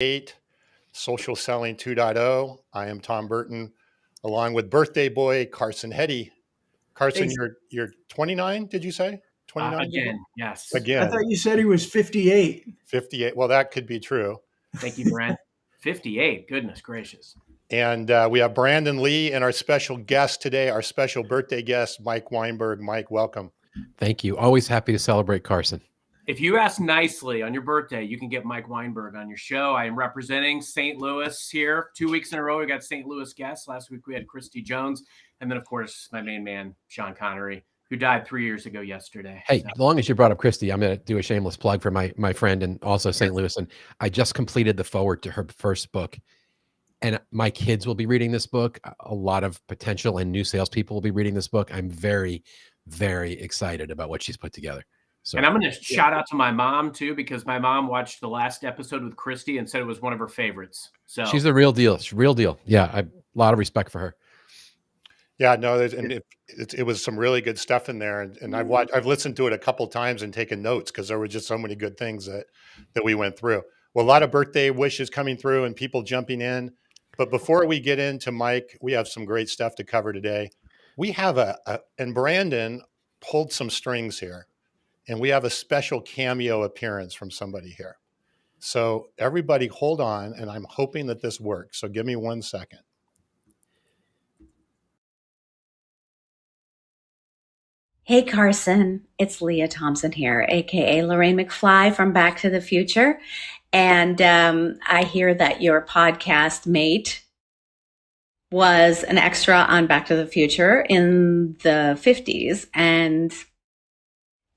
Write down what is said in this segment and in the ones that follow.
8, Social Selling 2.0. I am Tom Burton, along with birthday boy Carson Hetty. Carson, you're 29, did you say? 29? Again, yes. Again. I thought you said he was 58. 58. Well, that could be true. Thank you, Brent. 58. Goodness gracious. And we have Brandon Lee and our special guest today, our special birthday guest, Mike Weinberg. Mike, welcome. Thank you. Always happy to celebrate Carson. If you ask nicely on your birthday, you can get Mike Weinberg on your show. I am representing St. Louis here. 2 weeks in a row, we got St. Louis guests. Last week, we had Christy Jones. And then, of course, my main man, Sean Connery, who died 3 years ago yesterday. Hey, as long as you brought up Christy, I'm going to do a shameless plug for my friend and also St. Louis. And I just completed the foreword to her first book. And my kids will be reading this book. A lot of potential and new salespeople will be reading this book. I'm very, very excited about what she's put together. So, and I'm going to shout out to my mom, too, because my mom watched the last episode with Christy and said it was one of her favorites. So she's the real deal. She's real deal. Yeah, a lot of respect for her. Yeah, no, it was some really good stuff in there, and I've listened to it a couple times and taken notes because there were just so many good things that we went through. Well, a lot of birthday wishes coming through and people jumping in. But before we get into Mike, we have some great stuff to cover today. We have and Brandon pulled some strings here, and we have a special cameo appearance from somebody here. So everybody hold on, and I'm hoping that this works. So give me 1 second. Hey, Carson, it's Leah Thompson here, aka Lorraine McFly from Back to the Future. And I hear that your podcast mate was an extra on Back to the Future in the 50s. And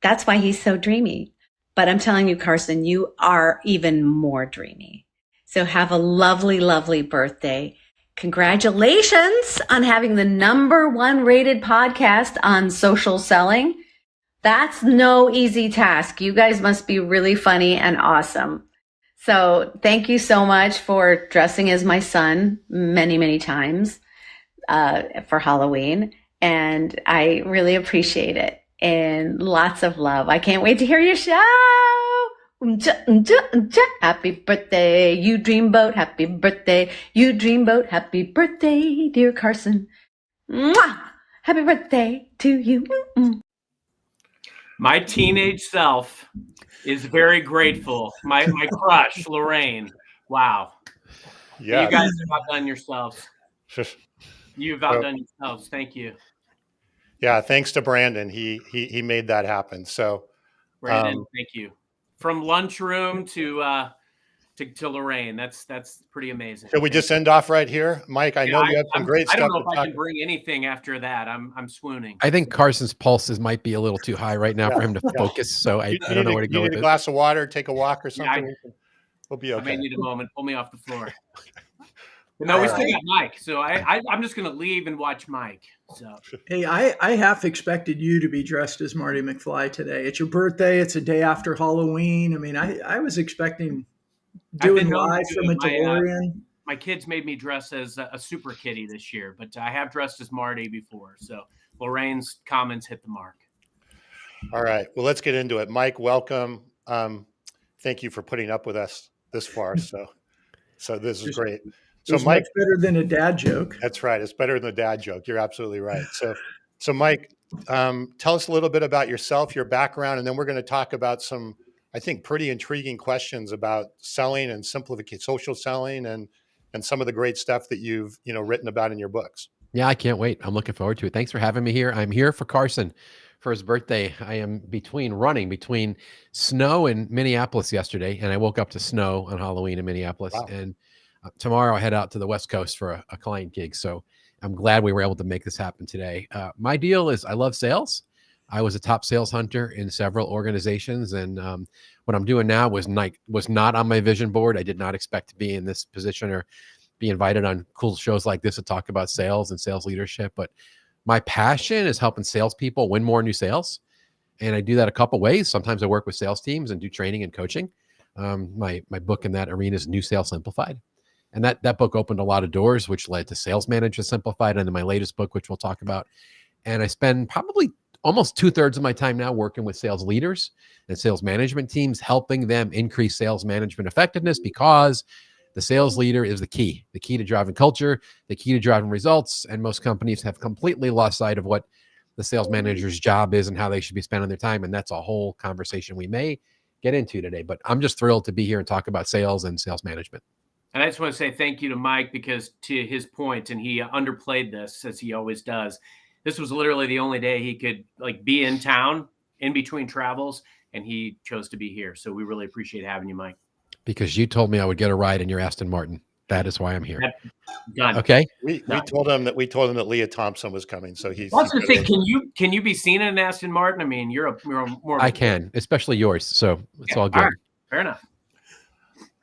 that's why he's so dreamy. But I'm telling you, Carson, you are even more dreamy. So have a lovely, lovely birthday. Congratulations on having the #1 rated podcast on social selling. That's no easy task. You guys must be really funny and awesome. So thank you so much for dressing as my son many, many times for Halloween. And I really appreciate it. And lots of love. I can't wait to hear your show. Happy birthday, you dreamboat. Happy birthday, you dreamboat. Happy birthday, dear Carson. Mwah! Happy birthday to you. My teenage self is very grateful. My crush, Lorraine. Wow. Yeah. You guys have outdone yourselves. You've outdone yourselves. Thank you. Yeah, thanks to Brandon. He made that happen. So Brandon, thank you. From lunchroom to Lorraine. That's pretty amazing. Should we just end off right here? Mike, I know you have some great stuff. I don't know if I can bring anything after that. I'm swooning. I think Carson's pulses might be a little too high right now for him to focus. So I don't know where to go with it. You need a glass of water, take a walk or something. We'll be okay. I may need a moment. Pull me off the floor. But no, we still got Mike. So I'm just going to leave and watch Mike. So Hey, I half expected you to be dressed as Marty McFly today. It's your birthday. It's a day after Halloween. I mean, I was expecting doing live from a DeLorean. My kids made me dress as a super kitty this year, but I have dressed as Marty before. So Lorraine's comments hit the mark. All right. Well, let's get into it. Mike, welcome. Thank you for putting up with us this far. So this is great. So Mike, much better than a dad joke. That's right. It's better than a dad joke. You're absolutely right. So Mike, tell us a little bit about yourself, your background, and then we're going to talk about some, I think, pretty intriguing questions about selling and simplification, social selling, and some of the great stuff that you've written about in your books. Yeah, I can't wait. I'm looking forward to it. Thanks for having me here. I'm here for Carson for his birthday. I am running between snow and Minneapolis yesterday, and I woke up to snow on Halloween in Minneapolis. Wow. And tomorrow I head out to the West Coast for a client gig. So I'm glad we were able to make this happen today. My deal is I love sales. I was a top sales hunter in several organizations. And what I'm doing now was not on my vision board. I did not expect to be in this position or be invited on cool shows like this to talk about sales and sales leadership. But my passion is helping salespeople win more new sales. And I do that a couple ways. Sometimes I work with sales teams and do training and coaching. My book in that arena is New Sales Simplified. And that book opened a lot of doors, which led to Sales Manager Simplified, and then my latest book, which we'll talk about. And I spend probably almost 2/3 of my time now working with sales leaders and sales management teams, helping them increase sales management effectiveness, because The sales leader is the key to driving culture, the key to driving results. And most companies have completely lost sight of what the sales manager's job is and how they should be spending their time. And that's a whole conversation we may get into today. But I'm just thrilled to be here and talk about sales and sales management. And I just want to say thank you to Mike, because to his point, and he underplayed this as he always does, this was literally the only day he could be in town in between travels, and he chose to be here. So we really appreciate having you, Mike. Because you told me I would get a ride in your Aston Martin. That is why I'm here. Done. Okay. We told him that Leah Thompson was coming. So he's. I was going to say, can you be seen in an Aston Martin? I mean, you're more. I can, especially yours. So it's all good. All right. Fair enough.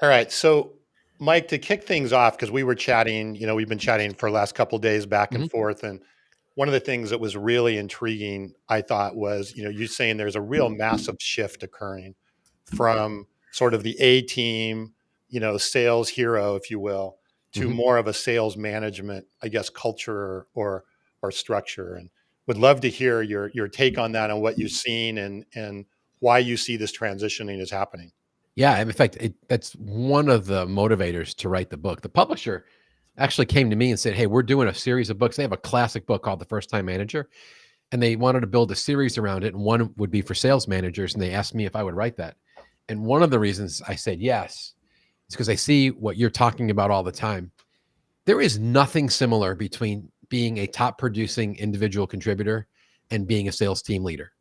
All right. So, Mike, to kick things off, because we were chatting, we've been chatting for the last couple of days back and forth. And one of the things that was really intriguing, I thought, was, you saying there's a real massive shift occurring from sort of the A team, sales hero, if you will, to more of a sales management, I guess, culture or structure. And would love to hear your take on that and what you've seen and why you see this transitioning is happening. Yeah. In fact, that's one of the motivators to write the book. The publisher actually came to me and said, hey, we're doing a series of books. They have a classic book called The First Time Manager, and they wanted to build a series around it. And one would be for sales managers. And they asked me if I would write that. And one of the reasons I said yes is because I see what you're talking about all the time. There is nothing similar between being a top producing individual contributor and being a sales team leader.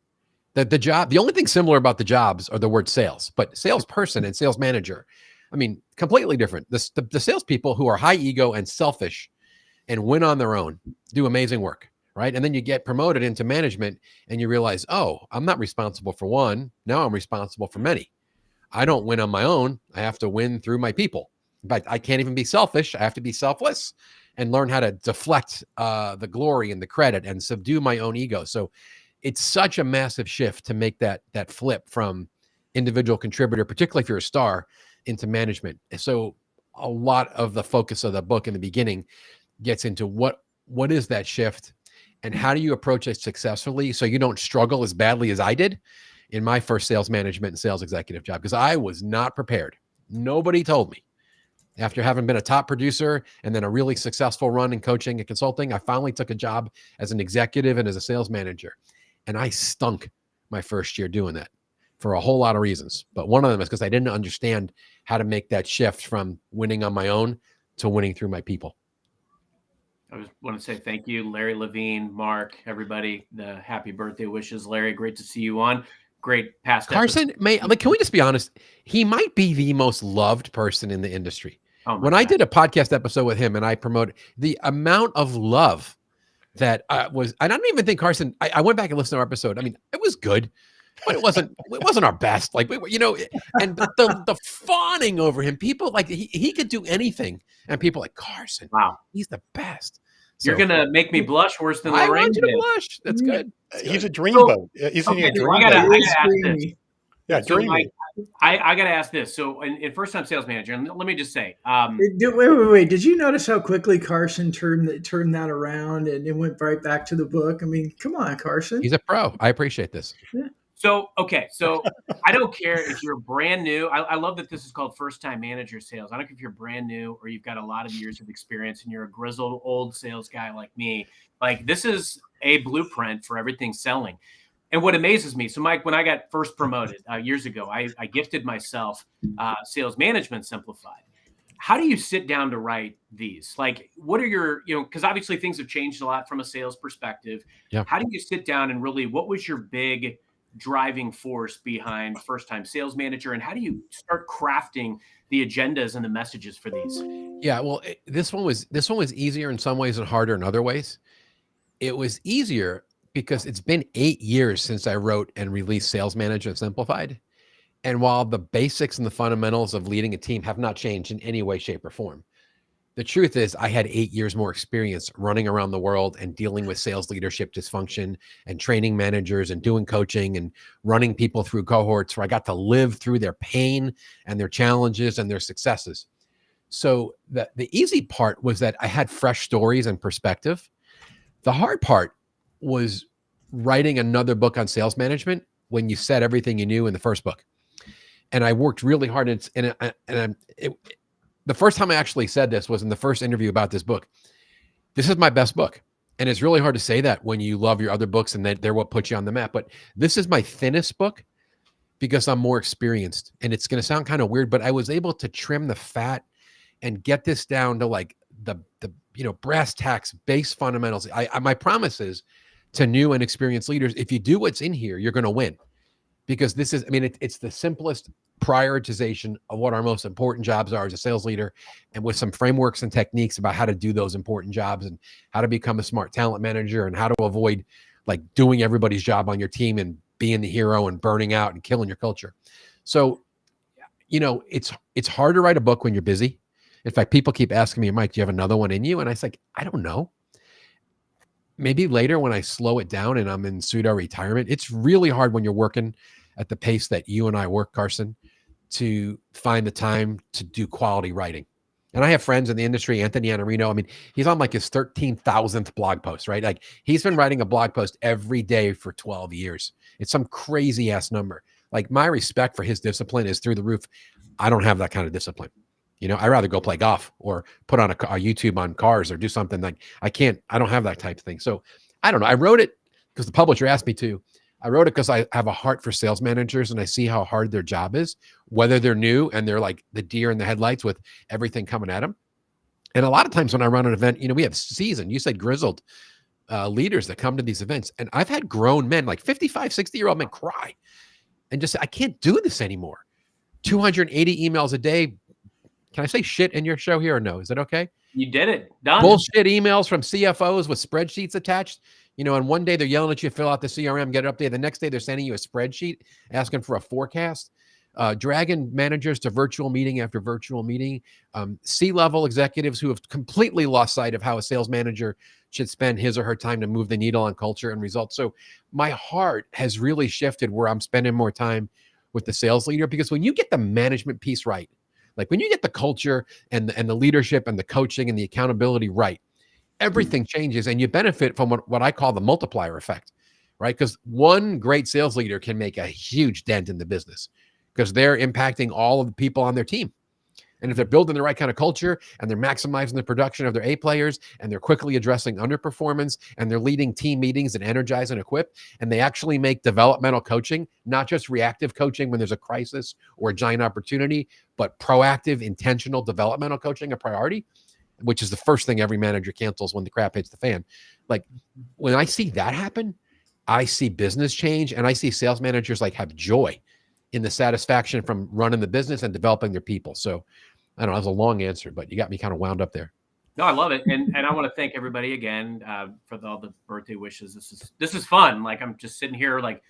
The only thing similar about the jobs are the word sales, but salesperson and sales manager, I mean, completely different. The salespeople who are high ego and selfish and win on their own do amazing work, right? And then you get promoted into management and you realize, oh, I'm not responsible for one. Now I'm responsible for many. I don't win on my own. I have to win through my people. But I can't even be selfish. I have to be selfless and learn how to deflect the glory and the credit and subdue my own ego. So it's such a massive shift to make that flip from individual contributor, particularly if you're a star, into management. So a lot of the focus of the book in the beginning gets into what is that shift and how do you approach it successfully so you don't struggle as badly as I did in my first sales management and sales executive job, because I was not prepared. Nobody told me. After having been a top producer and then a really successful run in coaching and consulting, I finally took a job as an executive and as a sales manager. And I stunk my first year doing that for a whole lot of reasons. But one of them is because I didn't understand how to make that shift from winning on my own to winning through my people. I just want to say thank you, Larry Levine, Mark, everybody. The happy birthday wishes, Larry. Great to see you on. Great past Carson, can we just be honest? He might be the most loved person in the industry. When I did a podcast episode with him and I promoted the amount of love that I don't even think Carson, I went back and listened to our episode. I mean, it was good, but it wasn't our best. And the fawning over him, people he could do anything. And people like, Carson, wow, he's the best. You're going to make me blush worse than Lorraine. I want you to blush. That's good. He's a dreamboat. He's a dreamboat. I gotta ask this. Yeah, dreamy. I got to ask this. So in first-time sales manager, and let me just say. Wait. Did you notice how quickly Carson turned that around and it went right back to the book? I mean, come on, Carson. He's a pro. I appreciate this. Yeah. So I don't care if you're brand new. I love that this is called first-time manager sales. I don't care if you're brand new or you've got a lot of years of experience and you're a grizzled old sales guy like me. This is a blueprint for everything selling. And what amazes me, so Mike, when I got first promoted years ago, I gifted myself Sales Management Simplified. How do you sit down to write these? What are your, because obviously things have changed a lot from a sales perspective. Yeah. How do you sit down and really, what was your big driving force behind first-time sales manager, and how do you start crafting the agendas and the messages for these? Yeah, well, this one was easier in some ways and harder in other ways. It was easier because it's been 8 years since I wrote and released Sales Management Simplified. And while the basics and the fundamentals of leading a team have not changed in any way, shape, or form, the truth is I had 8 years more experience running around the world and dealing with sales leadership dysfunction and training managers and doing coaching and running people through cohorts where I got to live through their pain and their challenges and their successes. So the easy part was that I had fresh stories and perspective. The hard part was writing another book on sales management when you said everything you knew in the first book. And I worked really hard. the first time I actually said this was in the first interview about this book. This is my best book. And it's really hard to say that when you love your other books and they're what put you on the map. But this is my thinnest book because I'm more experienced. And it's going to sound kind of weird, but I was able to trim the fat and get this down to like the brass tacks, base fundamentals. My promise is to new and experienced leaders, if you do what's in here, you're going to win. Because this is, it's the simplest prioritization of what our most important jobs are as a sales leader, and with some frameworks and techniques about how to do those important jobs and how to become a smart talent manager and how to avoid like doing everybody's job on your team and being the hero and burning out and killing your culture. So, it's hard to write a book when you're busy. In fact, people keep asking me, Mike, do you have another one in you? And I say, I don't know. Maybe later when I slow it down and I'm in pseudo retirement. It's really hard when you're working at the pace that you and I work, Carson, to find the time to do quality writing. And I have friends in the industry, Anthony Iannarino. He's on like his 13,000th blog post, right? Like he's been writing a blog post every day for 12 years. It's some crazy ass number. Like my respect for his discipline is through the roof. I don't have that kind of discipline. I'd rather go play golf or put on a YouTube on cars or do something like I don't have that type of thing. So I don't know. I wrote it because the publisher asked me to. I wrote it because I have a heart for sales managers and I see how hard their job is, whether they're new and they're like the deer in the headlights with everything coming at them. And a lot of times when I run an event, we have seasoned, you said grizzled leaders that come to these events. And I've had grown men, like 55, 60-year-old men cry and just say, I can't do this anymore. 280 emails a day. Can I say shit in your show here or no? Is that okay? You did it. Done. Bullshit emails from CFOs with spreadsheets attached. And one day they're yelling at you to fill out the CRM, get it updated. The next day they're sending you a spreadsheet asking for a forecast. Dragging managers to virtual meeting after virtual meeting. C-level executives who have completely lost sight of how a sales manager should spend his or her time to move the needle on culture and results. So my heart has really shifted where I'm spending more time with the sales leader, because when you get the management piece right, like when you get the culture and the leadership and the coaching and the accountability right, everything changes and you benefit from what I call the multiplier effect, right? Because one great sales leader can make a huge dent in the business because they're impacting all of the people on their team. And if they're building the right kind of culture and they're maximizing the production of their A players and they're quickly addressing underperformance and they're leading team meetings and energize and equip, and they actually make developmental coaching, not just reactive coaching when there's a crisis or a giant opportunity, but proactive, intentional developmental coaching a priority, which is the first thing every manager cancels when the crap hits the fan. Like when I see that happen, I see business change and I see sales managers like have joy in the satisfaction from running the business and developing their people. So I don't know, that was a long answer, but you got me kind of wound up there. No, I love it. And I want to thank everybody again for all the birthday wishes. This is fun. Like I'm just sitting here like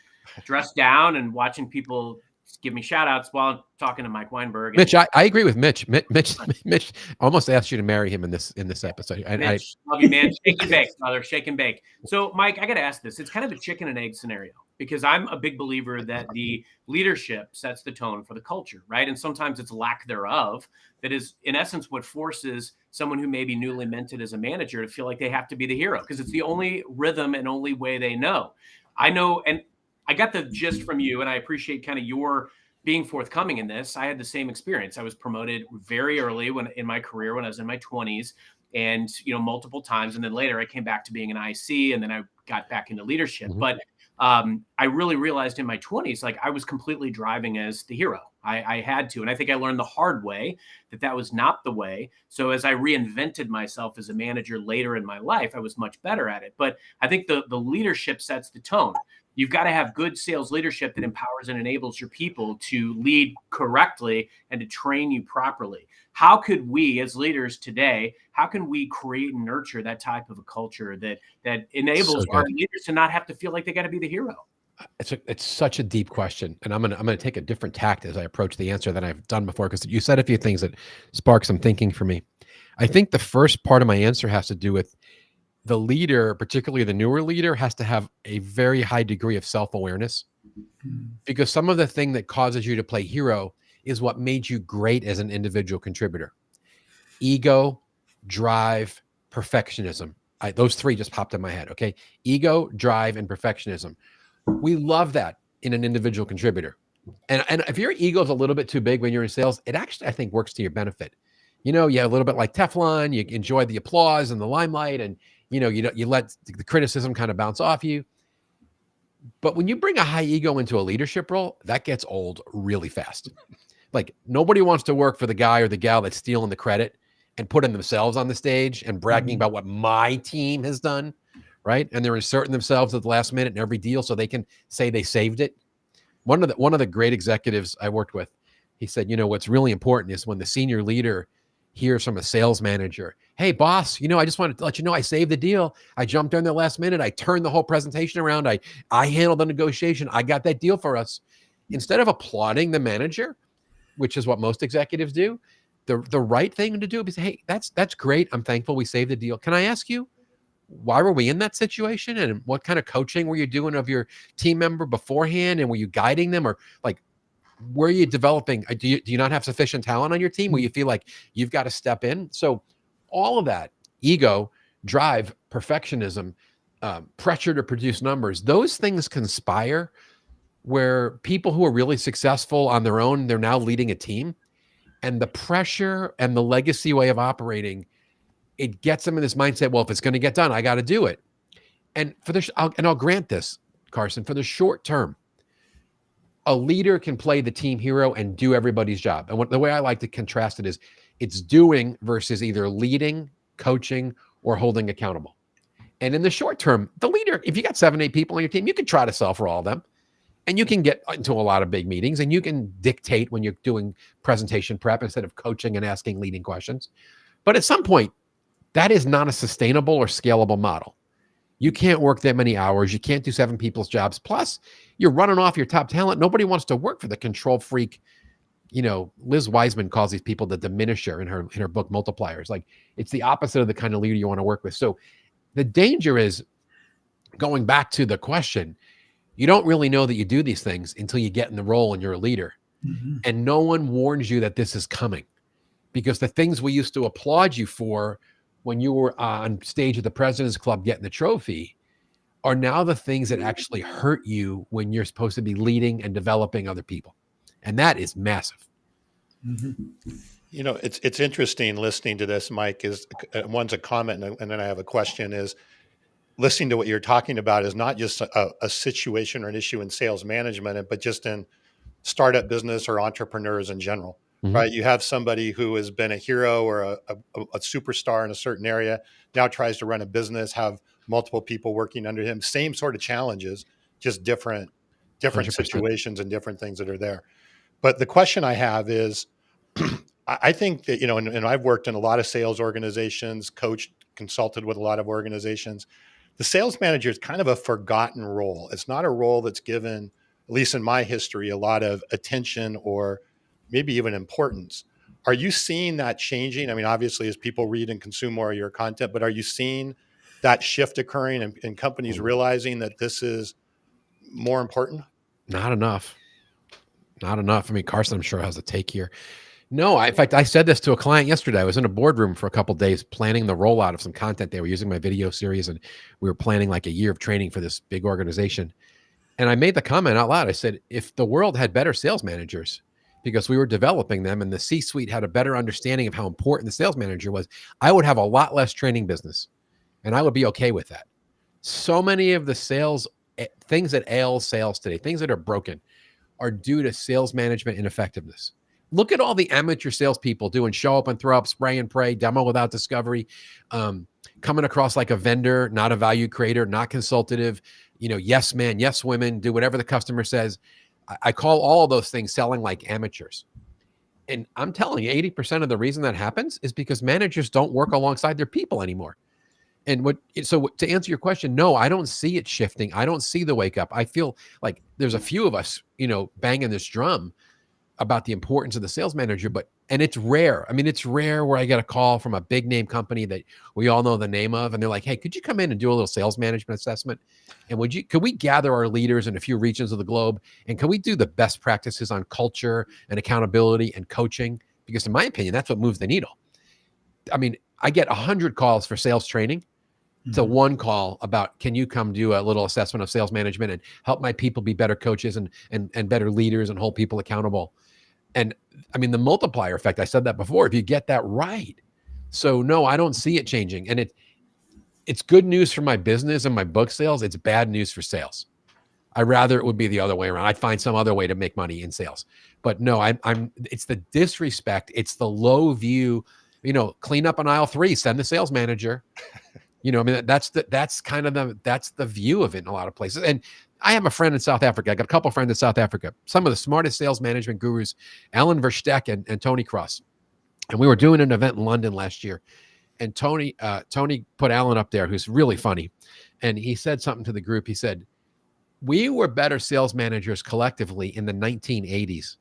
dressed down and watching people give me shout outs while I'm talking to Mike Weinberg. Mitch, I agree with Mitch. Mitch almost asked you to marry him in this episode. Mitch, love you, man. Shake and bake, brother. Shake and bake. So, Mike, I got to ask this. It's kind of a chicken and egg scenario because I'm a big believer that the leadership sets the tone for the culture, right? And sometimes it's lack thereof that is, in essence, what forces someone who may be newly minted as a manager to feel like they have to be the hero because it's the only rhythm and only way they know. I know, and I got the gist from you, and I appreciate kind of your being forthcoming in this. I had the same experience. I was promoted very early in my career when I was in my 20s, and multiple times, and then later I came back to being an IC, and then I got back into leadership. Mm-hmm. But I really realized in my 20s, like I was completely driving as the hero. I had to, and I think I learned the hard way that was not the way. So as I reinvented myself as a manager later in my life, I was much better at it. But I think the leadership sets the tone. You've got to have good sales leadership that empowers and enables your people to lead correctly and to train you properly. How could we as leaders today, how can we create and nurture that type of a culture that enables our leaders to not have to feel like they got to be the hero? It's such a deep question. And I'm gonna take a different tact as I approach the answer than I've done before, because you said a few things that sparked some thinking for me. I think the first part of my answer has to do with the leader, particularly the newer leader, has to have a very high degree of self-awareness, because some of the thing that causes you to play hero is what made you great as an individual contributor. Ego, drive, perfectionism. Those three just popped in my head. Okay. Ego, drive, and perfectionism. We love that in an individual contributor. And if your ego is a little bit too big when you're in sales, it actually, I think, works to your benefit. you know, you're a little bit like Teflon. You enjoy the applause and the limelight, and you know, you let the criticism kind of bounce off you. But when you bring a high ego into a leadership role, that gets old really fast. Like nobody wants to work for the guy or the gal that's stealing the credit and putting themselves on the stage and bragging about what my team has done, right? And they're inserting themselves at the last minute in every deal so they can say they saved it. One of the great executives I worked with, he said, you know, what's really important is when the senior leader hears from a sales manager, hey, boss, you know, I just wanted to let you know I saved the deal. I jumped in there last minute. I turned the whole presentation around. I handled the negotiation. I got that deal for us. Instead of applauding the manager, which is what most executives do, the right thing to do is say, hey, that's great. I'm thankful we saved the deal. Can I ask you, why were we in that situation? And what kind of coaching were you doing of your team member beforehand? And were you guiding them, or like, were you developing? Do you not have sufficient talent on your team where you feel like you've got to step in? So all of that, ego, drive, perfectionism, pressure to produce numbers, those things conspire where people who are really successful on their own, they're now leading a team, and the pressure and the legacy way of operating, it gets them in this mindset. Well, if it's going to get done, I got to do it. And I'll grant this, Carson, for the short term, a leader can play the team hero and do everybody's job. And the way I like to contrast it is it's doing versus either leading, coaching, or holding accountable. And in the short term, the leader, if you got 7, 8 people on your team, you can try to sell for all of them. And you can get into a lot of big meetings, and you can dictate when you're doing presentation prep instead of coaching and asking leading questions. But at some point, that is not a sustainable or scalable model. You can't work that many hours. You can't do 7 people's jobs. Plus, you're running off your top talent. Nobody wants to work for the control freak. You know, Liz Wiseman calls these people the diminisher in her book Multipliers. Like, it's the opposite of the kind of leader you want to work with. So the danger is, going back to the question, you don't really know that you do these things until you get in the role and you're a leader. Mm-hmm. And no one warns you that this is coming, because the things we used to applaud you for when you were on stage at the President's Club getting the trophy are now the things that actually hurt you when you're supposed to be leading and developing other people. And that is massive. Mm-hmm. You know, it's interesting listening to this, Mike. Is one's a comment, and then I have a question. Is listening to what you're talking about is not just a situation or an issue in sales management, but just in startup business or entrepreneurs in general, right? You have somebody who has been a hero or a superstar in a certain area, now tries to run a business, have multiple people working under him, same sort of challenges, just different 100%. Situations and different things that are there. But the question I have is, I think that, you know, and I've worked in a lot of sales organizations, coached, consulted with a lot of organizations. The sales manager is kind of a forgotten role. It's not a role that's given, at least in my history, a lot of attention or maybe even importance. Are you seeing that changing? I mean, obviously, as people read and consume more of your content, but are you seeing that shift occurring and companies realizing that this is more important? Not enough. Not enough. I mean, Carson, I'm sure, has a take here. No, in fact, I said this to a client yesterday. I was in a boardroom for a couple of days planning the rollout of some content. They were using my video series, and we were planning like a year of training for this big organization. And I made the comment out loud. I said, if the world had better sales managers, because we were developing them and the C-suite had a better understanding of how important the sales manager was, I would have a lot less training business, and I would be okay with that. So many of the sales things that ail sales today, things that are broken, are due to sales management ineffectiveness. Look at all the amateur salespeople doing show up and throw up, spray and pray, demo without discovery, coming across like a vendor, not a value creator, not consultative, you know, yes man, yes women, do whatever the customer says. I call all of those things selling like amateurs. And I'm telling you, 80% of the reason that happens is because managers don't work alongside their people anymore. And so to answer your question, no, I don't see it shifting. I don't see the wake up. I feel like there's a few of us, you know, banging this drum about the importance of the sales manager, and it's rare. I mean, it's rare where I get a call from a big name company that we all know the name of, and they're like, hey, could you come in and do a little sales management assessment? And could we gather our leaders in a few regions of the globe, and can we do the best practices on culture and accountability and coaching? Because in my opinion, that's what moves the needle. I mean, I get 100 calls for sales training to one call about, can you come do a little assessment of sales management and help my people be better coaches and better leaders and hold people accountable? And I mean, the multiplier effect, I said that before, if you get that right. So no, I don't see it changing. And it's good news for my business and my book sales. It's bad news for sales. I rather it would be the other way around. I'd find some other way to make money in sales. But no, it's the disrespect. It's the low view, clean up on aisle 3, send the sales manager. I mean, that's the view of it in a lot of places. And I have a friend in South Africa. I got a couple of friends in South Africa, some of the smartest sales management gurus, Alan Versteck and Tony Cross. And we were doing an event in London last year. And Tony put Alan up there, who's really funny. And he said something to the group. He said, we were better sales managers collectively in the 1980s,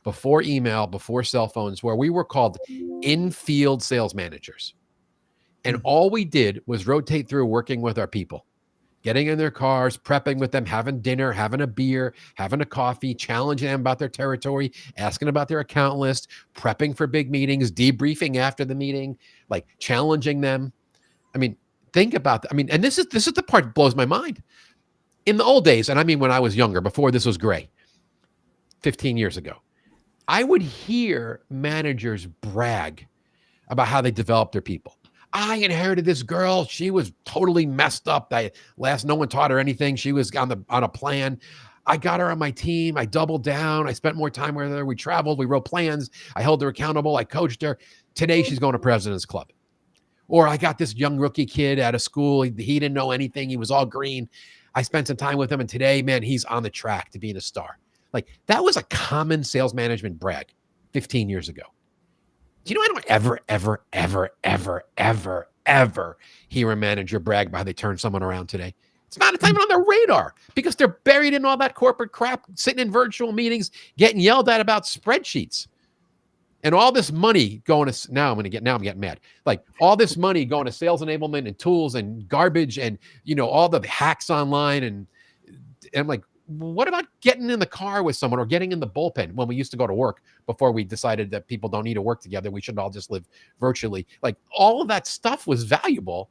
before email, before cell phones, where we were called in-field sales managers. And all we did was rotate through working with our people, getting in their cars, prepping with them, having dinner, having a beer, having a coffee, challenging them about their territory, asking about their account list, prepping for big meetings, debriefing after the meeting, like challenging them. I mean, think about that. I mean, and this is the part that blows my mind. In the old days, and I mean when I was younger, before this was gray, 15 years ago, I would hear managers brag about how they developed their people. I inherited this girl. She was totally messed up. No one taught her anything. She was on a plan. I got her on my team. I doubled down. I spent more time with her. We traveled. We wrote plans. I held her accountable. I coached her. Today, she's going to President's Club. Or I got this young rookie kid out of school. He didn't know anything. He was all green. I spent some time with him, and today, man, he's on the track to being a star. Like, that was a common sales management brag 15 years ago. Do you know I don't ever hear a manager brag about how they turn someone around today? It's not even on their radar because they're buried in all that corporate crap, sitting in virtual meetings, getting yelled at about spreadsheets. And all this money going to, now I'm getting mad. Like, all this money going to sales enablement and tools and garbage and, all the hacks online. And I'm like, what about getting in the car with someone or getting in the bullpen when we used to go to work before we decided that people don't need to work together? We should all just live virtually. Like, all of that stuff was valuable.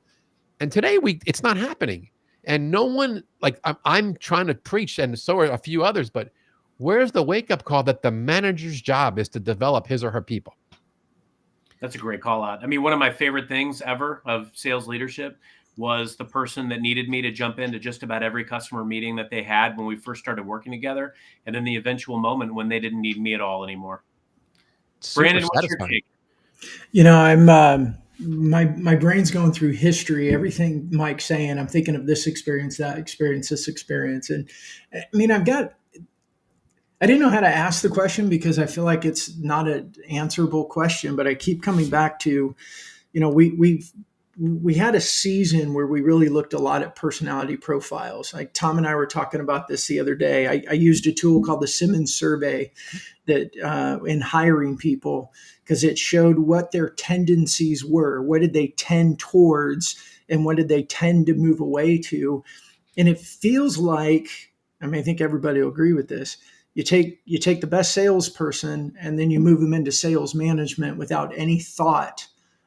And today it's not happening. And no one, like, I'm trying to preach, and so are a few others, but where's the wake-up call that the manager's job is to develop his or her people? That's a great call out. I mean, one of my favorite things ever of sales leadership was the person that needed me to jump into just about every customer meeting that they had when we first started working together, and then the eventual moment when they didn't need me at all anymore. Brandon, what's your take? I'm my brain's going through history. Everything Mike's saying, I'm thinking of this experience, that experience, this experience, and I mean, I didn't know how to ask the question because I feel like it's not an answerable question, but I keep coming back to, we had a season where we really looked a lot at personality profiles. Like Tom and I were talking about this the other day. I used a tool called the Simmons survey that in hiring people, because it showed what their tendencies were. What did they tend towards and what did they tend to move away to? And it feels like, I mean, I think everybody will agree with this. You take the best salesperson and then you move them into sales management without any thought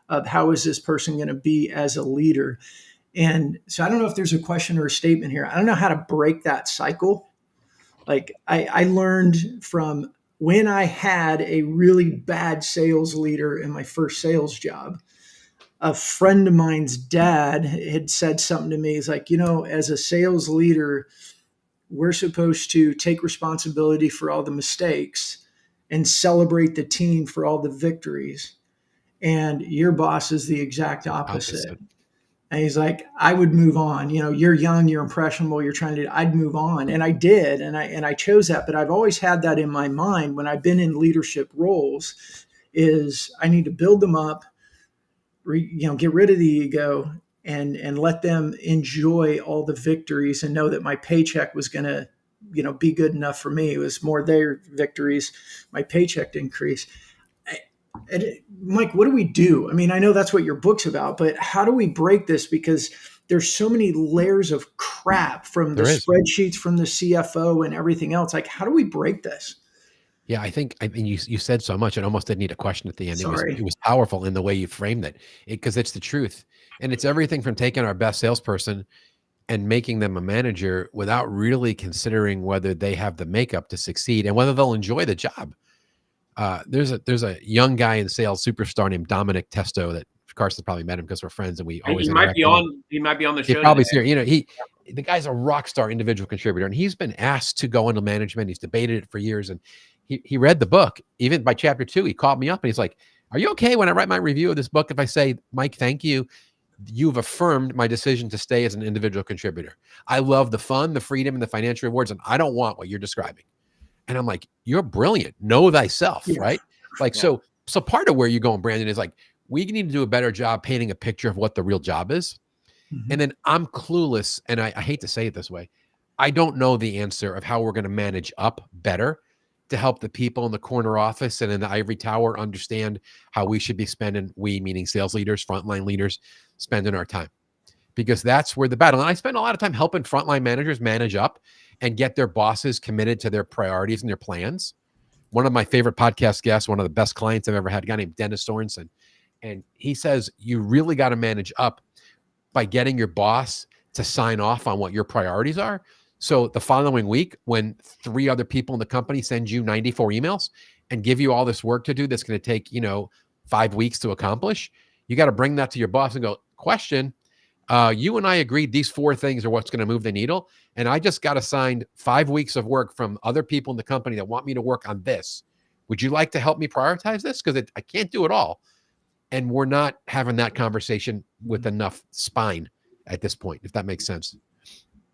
of how is this person going to be as a leader. And so I don't know if there's a question or a statement here. I don't know how to break that cycle. Like I learned from when I had a really bad sales leader in my first sales job, a friend of mine's dad had said something to me. He's like, as a sales leader, we're supposed to take responsibility for all the mistakes and celebrate the team for all the victories. And your boss is the exact opposite. And he's like, I would move on. You're young, you're impressionable, I'd move on. And I did. And I chose that. But I've always had that in my mind when I've been in leadership roles is I need to build them up, get rid of the ego and let them enjoy all the victories and know that my paycheck was going to, be good enough for me. It was more their victories. My paycheck increase. Mike, what do we do? I mean, I know that's what your book's about, but how do we break this? Because there's so many layers of crap from the spreadsheets, from the CFO and everything else. Like, how do we break this? Yeah, I mean, you said so much, it almost didn't need a question at the end. Sorry. It was powerful in the way you framed it, because it's the truth. And it's everything from taking our best salesperson and making them a manager without really considering whether they have the makeup to succeed and whether they'll enjoy the job. There's a young guy in sales, superstar named Dominic Testo that Carson probably met him because we're friends and we always He might interact be with him. on. He might be on the He show probably today. here. The guy's a rock star individual contributor, and he's been asked to go into management. He's debated it for years, and he read the book. Even by chapter 2, he called me up and he's like, "Are you okay when I write my review of this book if I say, Mike, thank you? You've affirmed my decision to stay as an individual contributor. I love the fun, the freedom, and the financial rewards, and I don't want what you're describing." And I'm like, "You're brilliant. Know thyself," right? Like, so part of where you're going, Brandon, is like, we need to do a better job painting a picture of what the real job is. And then I'm clueless, and I hate to say it this way, I don't know the answer of how we're going to manage up better to help the people in the corner office and in the ivory tower understand how we should be spending, we meaning sales leaders, frontline leaders, spending our time. Because that's where the battle. And I spend a lot of time helping frontline managers manage up and get their bosses committed to their priorities and their plans. One of my favorite podcast guests, one of the best clients I've ever had, a guy named Dennis Sorensen. And he says, you really got to manage up by getting your boss to sign off on what your priorities are. So the following week, when 3 other people in the company send you 94 emails and give you all this work to do that's going to take, 5 weeks to accomplish, you got to bring that to your boss and go, question, you and I agreed these 4 things are what's going to move the needle. And I just got assigned 5 weeks of work from other people in the company that want me to work on this. Would you like to help me prioritize this? Because I can't do it all. And we're not having that conversation with enough spine at this point, if that makes sense.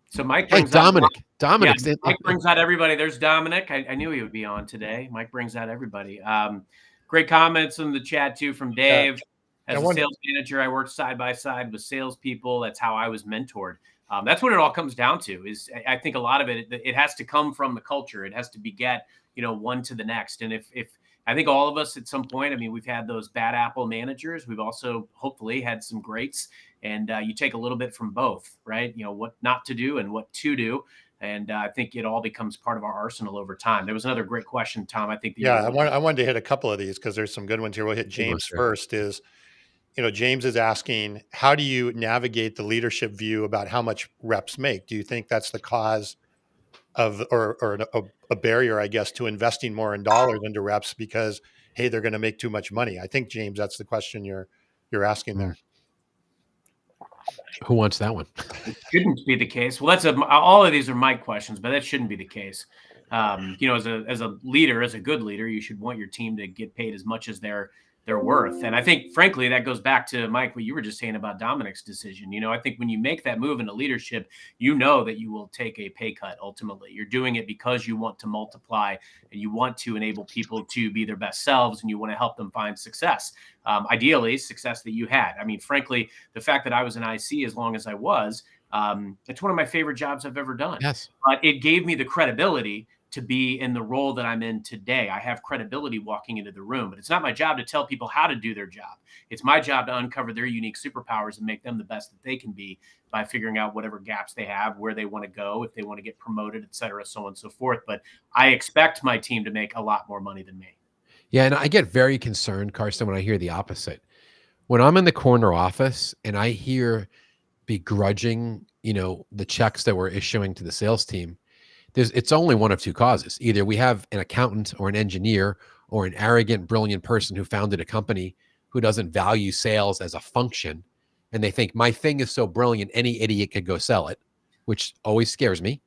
So Mike brings Dominic. Mike brings out everybody. There's Dominic. I knew he would be on today. Mike brings out everybody. Great comments in the chat too from Dave. As a sales manager, I worked side by side with salespeople. That's how I was mentored. That's what it all comes down to. Is I think a lot of it has to come from the culture. It has to beget, one to the next. And if I think all of us at some point, I mean, we've had those bad apple managers. We've also hopefully had some greats, and you take a little bit from both, right? What not to do and what to do. And I think it all becomes part of our arsenal over time. There was another great question, Tom. I think. I wanted to hit a couple of these because there's some good ones here. We'll hit James first. James is asking, how do you navigate the leadership view about how much reps make? Do you think that's the cause of, or a barrier, I guess, to investing more in dollars into reps because, hey, they're going to make too much money? I think, James, that's the question you're asking there. Who wants that one? It shouldn't be the case. Well, all of these are my questions, but that shouldn't be the case. As a leader, as a good leader, you should want your team to get paid as much as they're worth. And I think, frankly, that goes back to, Mike, what you were just saying about Dominic's decision. I think when you make that move into leadership, that you will take a pay cut. Ultimately, you're doing it because you want to multiply and you want to enable people to be their best selves, and you want to help them find success. Ideally, success that you had. I mean, frankly, the fact that I was an IC as long as I was, it's one of my favorite jobs I've ever done. Yes. But it gave me the credibility to be in the role that I'm in today. I have credibility walking into the room, but it's not my job to tell people how to do their job. It's my job to uncover their unique superpowers and make them the best that they can be by figuring out whatever gaps they have, where they want to go, if they want to get promoted, et cetera, so on and so forth. But I expect my team to make a lot more money than me. Yeah. And I get very concerned, Carson, when I hear the opposite. When I'm in the corner office and I hear begrudging, the checks that we're issuing to the sales team, it's only one of 2 causes. Either we have an accountant or an engineer or an arrogant, brilliant person who founded a company who doesn't value sales as a function. And they think my thing is so brilliant, any idiot could go sell it, which always scares me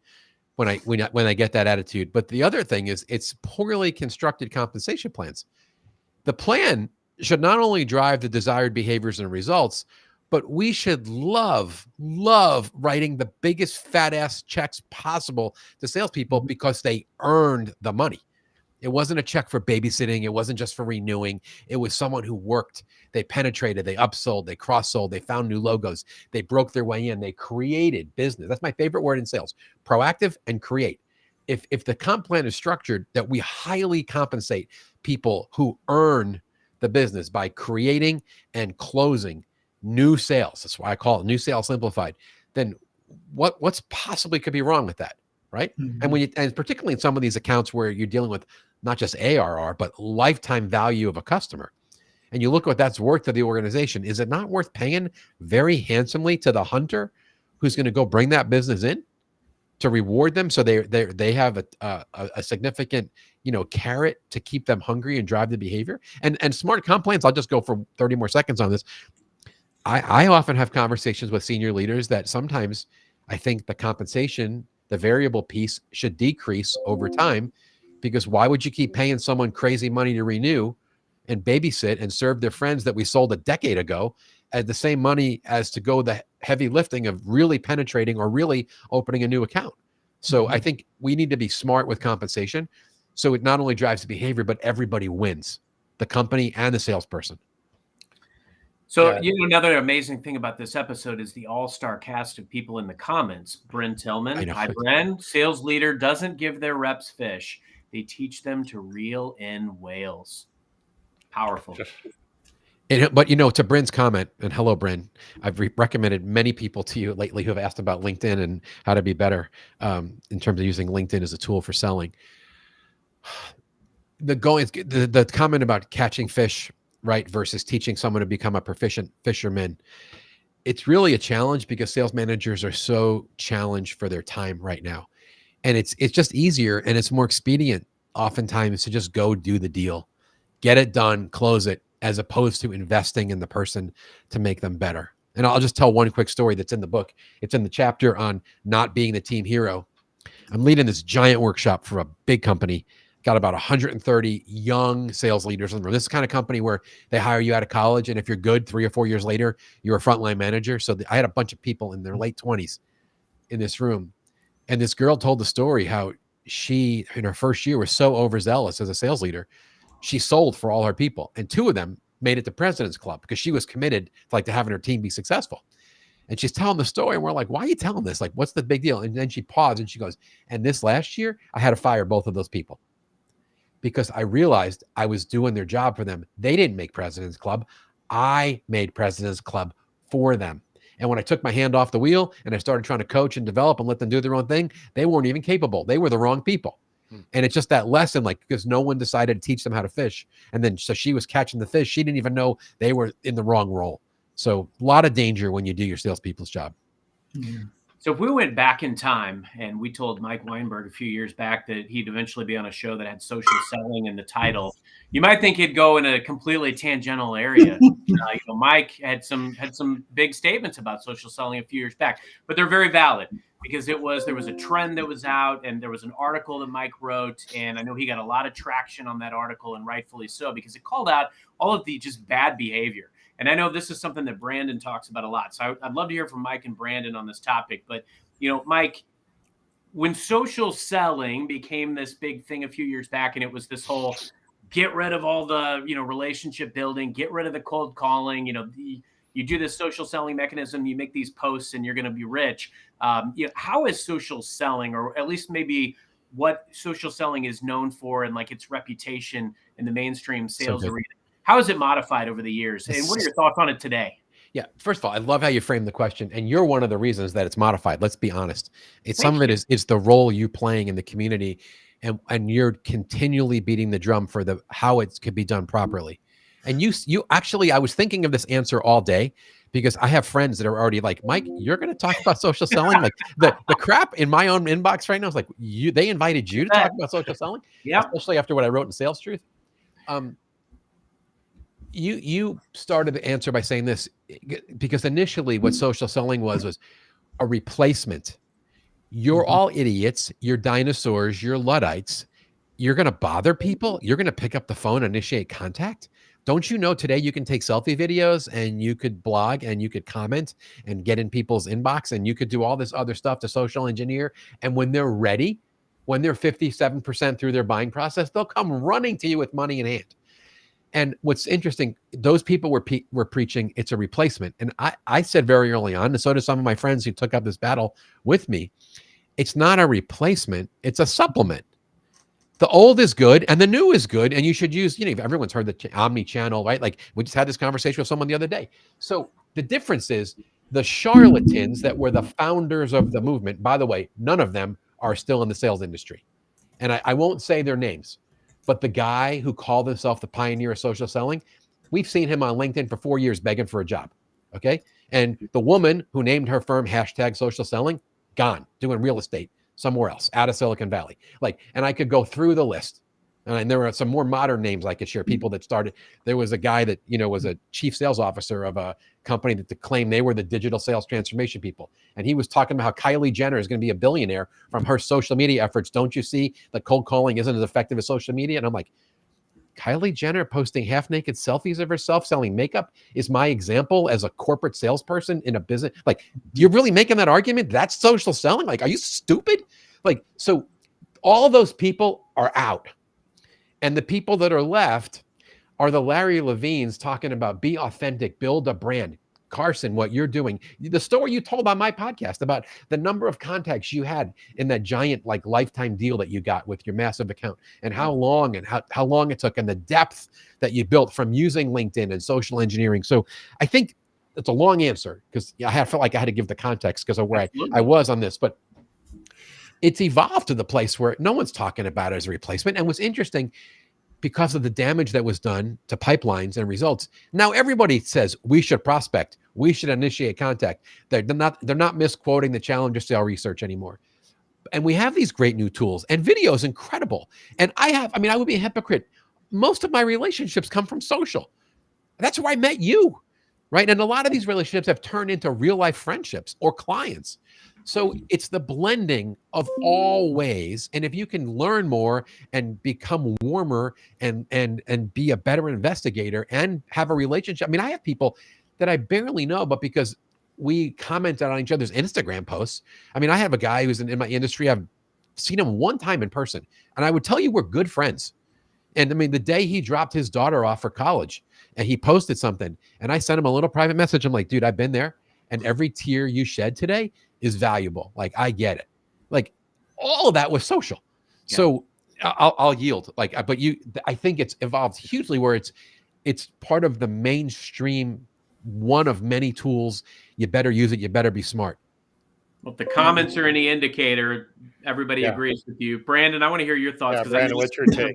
when I get that attitude. But the other thing is it's poorly constructed compensation plans. The plan should not only drive the desired behaviors and results, but we should love writing the biggest fat ass checks possible to salespeople because they earned the money. It wasn't a check for babysitting. It wasn't just for renewing. It was someone who worked. They penetrated, they upsold, they cross-sold, they found new logos. They broke their way in. They created business. That's my favorite word in sales, proactive and create. If the comp plan is structured that we highly compensate people who earn the business by creating and closing new sales, that's why I call it new sales simplified, then what's possibly could be wrong with that, right? And and particularly in some of these accounts where you're dealing with not just ARR, but lifetime value of a customer, and you look what that's worth to the organization, is it not worth paying very handsomely to the hunter who's going to go bring that business in to reward them, so they have a significant, carrot to keep them hungry and drive the behavior. And smart comp plans, I'll just go for 30 more seconds on this. I often have conversations with senior leaders that sometimes I think the compensation, the variable piece, should decrease over time, because why would you keep paying someone crazy money to renew and babysit and serve their friends that we sold a decade ago at the same money as to go the heavy lifting of really penetrating or really opening a new account? So I think we need to be smart with compensation, so it not only drives the behavior, but everybody wins, the company and the salesperson. So, another amazing thing about this episode is the all-star cast of people in the comments. Bryn Tillman, hi, Bryn. Sales leader doesn't give their reps fish. They teach them to reel in whales. Powerful. But, to Bryn's comment, and hello, Bryn, I've recommended many people to you lately who have asked about LinkedIn and how to be better in terms of using LinkedIn as a tool for selling. The comment about catching fish, right, versus teaching someone to become a proficient fisherman, it's really a challenge because sales managers are so challenged for their time right now. And it's just easier and it's more expedient oftentimes to just go do the deal, get it done, close it, as opposed to investing in the person to make them better. And I'll just tell one quick story that's in the book. It's in the chapter on not being the team hero. I'm leading this giant workshop for a big company. Got about 130 young sales leaders in the room. This is the kind of company where they hire you out of college, and if you're good, 3 or 4 years later, you're a frontline manager. So I had a bunch of people in their late 20s in this room. And this girl told the story how she, in her first year, was so overzealous as a sales leader. She sold for all her people. And 2 of them made it to President's Club because she was committed to having her team be successful. And she's telling the story, and we're like, why are you telling this? What's the big deal? And then she paused and she goes, and this last year, I had to fire both of those people because I realized I was doing their job for them. They didn't make President's Club. I made President's Club for them. And when I took my hand off the wheel and I started trying to coach and develop and let them do their own thing, they weren't even capable. They were the wrong people. And it's just that lesson, because no one decided to teach them how to fish. And then, so she was catching the fish. She didn't even know they were in the wrong role. So a lot of danger when you do your salespeople's job. Yeah. So if we went back in time and we told Mike Weinberg a few years back that he'd eventually be on a show that had social selling in the title, you might think he'd go in a completely tangential area. Mike had some big statements about social selling a few years back, but they're very valid because there was a trend that was out and there was an article that Mike wrote. And I know he got a lot of traction on that article, and rightfully so, because it called out all of the just bad behavior. And I know this is something that Brandon talks about a lot. So I'd love to hear from Mike and Brandon on this topic. But, Mike, when social selling became this big thing a few years back, and it was this whole get rid of all the, relationship building, get rid of the cold calling, you do this social selling mechanism, you make these posts and you're going to be rich. How is social selling, or at least maybe what social selling is known for and its reputation in the mainstream sales arena? How is it modified over the years? And what are your thoughts on it today? Yeah. First of all, I love how you frame the question, and you're one of the reasons that it's modified. Let's be honest. Some of it is the role you playing in the community, and you're continually beating the drum for how it could be done properly. And you actually, I was thinking of this answer all day because I have friends that are already like, Mike, you're going to talk about social selling? The crap in my own inbox right now is they invited you to talk about social selling? Yeah. Especially after what I wrote in Sales Truth. You started the answer by saying this because initially what social selling was a replacement. You're all idiots. You're dinosaurs. You're Luddites. You're going to bother people. You're going to pick up the phone and initiate contact. Don't you know today you can take selfie videos and you could blog and you could comment and get in people's inbox and you could do all this other stuff to social engineer. And when they're ready, when they're 57% through their buying process, they'll come running to you with money in hand. And what's interesting, those people were preaching it's a replacement. And I said very early on, and so did some of my friends who took up this battle with me, it's not a replacement, it's a supplement. The old is good and the new is good. And you should use, everyone's heard the omni-channel, right? We just had this conversation with someone the other day. So the difference is the charlatans that were the founders of the movement, by the way, none of them are still in the sales industry. And I won't say their names. But the guy who called himself the pioneer of social selling, we've seen him on LinkedIn for 4 years begging for a job. Okay. And the woman who named her firm #social selling, gone, doing real estate. somewhere else out of Silicon Valley. Like, and I could go through the list. And there are some more modern names I could share. People that started. There was a guy that was a chief sales officer of a company that claimed they were the digital sales transformation people, and he was talking about how Kylie Jenner is going to be a billionaire from her social media efforts. Don't you see that cold calling isn't as effective as social media? And I'm like, Kylie Jenner posting half-naked selfies of herself selling makeup is my example as a corporate salesperson in a business. Like, you're really making that argument? That's social selling? Like, are you stupid? Like, so all those people are out. And the people that are left are the Larry Levines talking about be authentic, build a brand. Carson, what you're doing, the story you told on my podcast about the number of contacts you had in that giant like lifetime deal that you got with your massive account, and how long it took, and the depth that you built from using LinkedIn and social engineering. So I think it's a long answer because I felt like I had to give the context because of where I was on this, but it's evolved to the place where no one's talking about it as a replacement. And what's interesting, because of the damage that was done to pipelines and results, now everybody says we should prospect, we should initiate contact. They're not misquoting the Challenger Sale research anymore. And we have these great new tools, and video is incredible. And I would be a hypocrite. Most of my relationships come from social. That's where I met you, right? And a lot of these relationships have turned into real life friendships or clients. So it's the blending of all ways. And if you can learn more and become warmer and be a better investigator and have a relationship. I mean, I have people that I barely know, but because we commented on each other's Instagram posts. I mean, I have a guy who's in my industry. I've seen him one time in person, and I would tell you we're good friends. And I mean, the day he dropped his daughter off for college and he posted something, and I sent him a little private message. I'm like, dude, I've been there, and every tear you shed today is valuable. Like, I get it. Like, all of that was social. Yeah. So I'll yield. Like, but I think it's evolved hugely where it's part of the mainstream, one of many tools. You better use it. You better be smart. Well, if the comments are any indicator, everybody agrees with you. Brandon, I want to hear your thoughts. Yeah, Brandon, what's your take?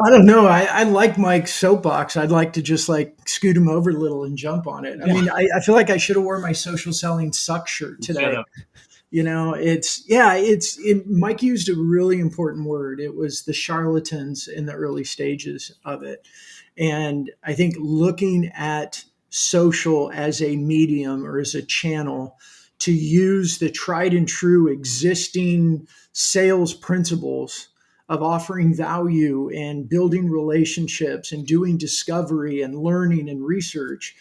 I don't know. I like Mike's soapbox. I'd like to just like scoot him over a little and jump on it. I mean, I feel like I should have worn my social selling suck shirt today. Mike used a really important word. It was the charlatans in the early stages of it. And I think looking at social as a medium or as a channel to use the tried and true existing sales principles of offering value and building relationships and doing discovery and learning and research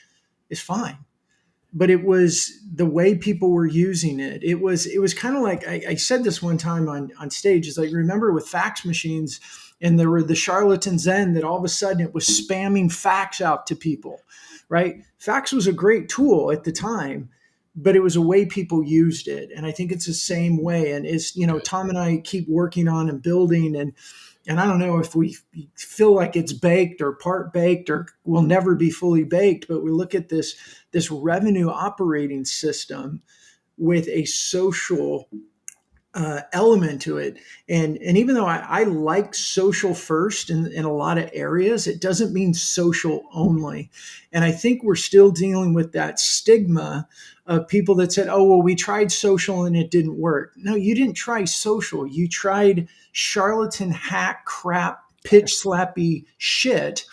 is fine. But it was the way people were using it. It was kind of like, I said this one time on stage, is like, remember with fax machines, and there were the charlatans then that all of a sudden it was spamming fax out to people, right? Fax was a great tool at the time, but it was a way people used it. And I think it's the same way. And it's, Tom and I keep working on and building, and I don't know if we feel like it's baked or part baked or will never be fully baked, but we look at this revenue operating system with a social element to it. And even though I like social first in a lot of areas, it doesn't mean social only. And I think we're still dealing with that stigma of people that said, oh, well, we tried social and it didn't work. No, you didn't try social. You tried charlatan hack crap, pitch slappy shit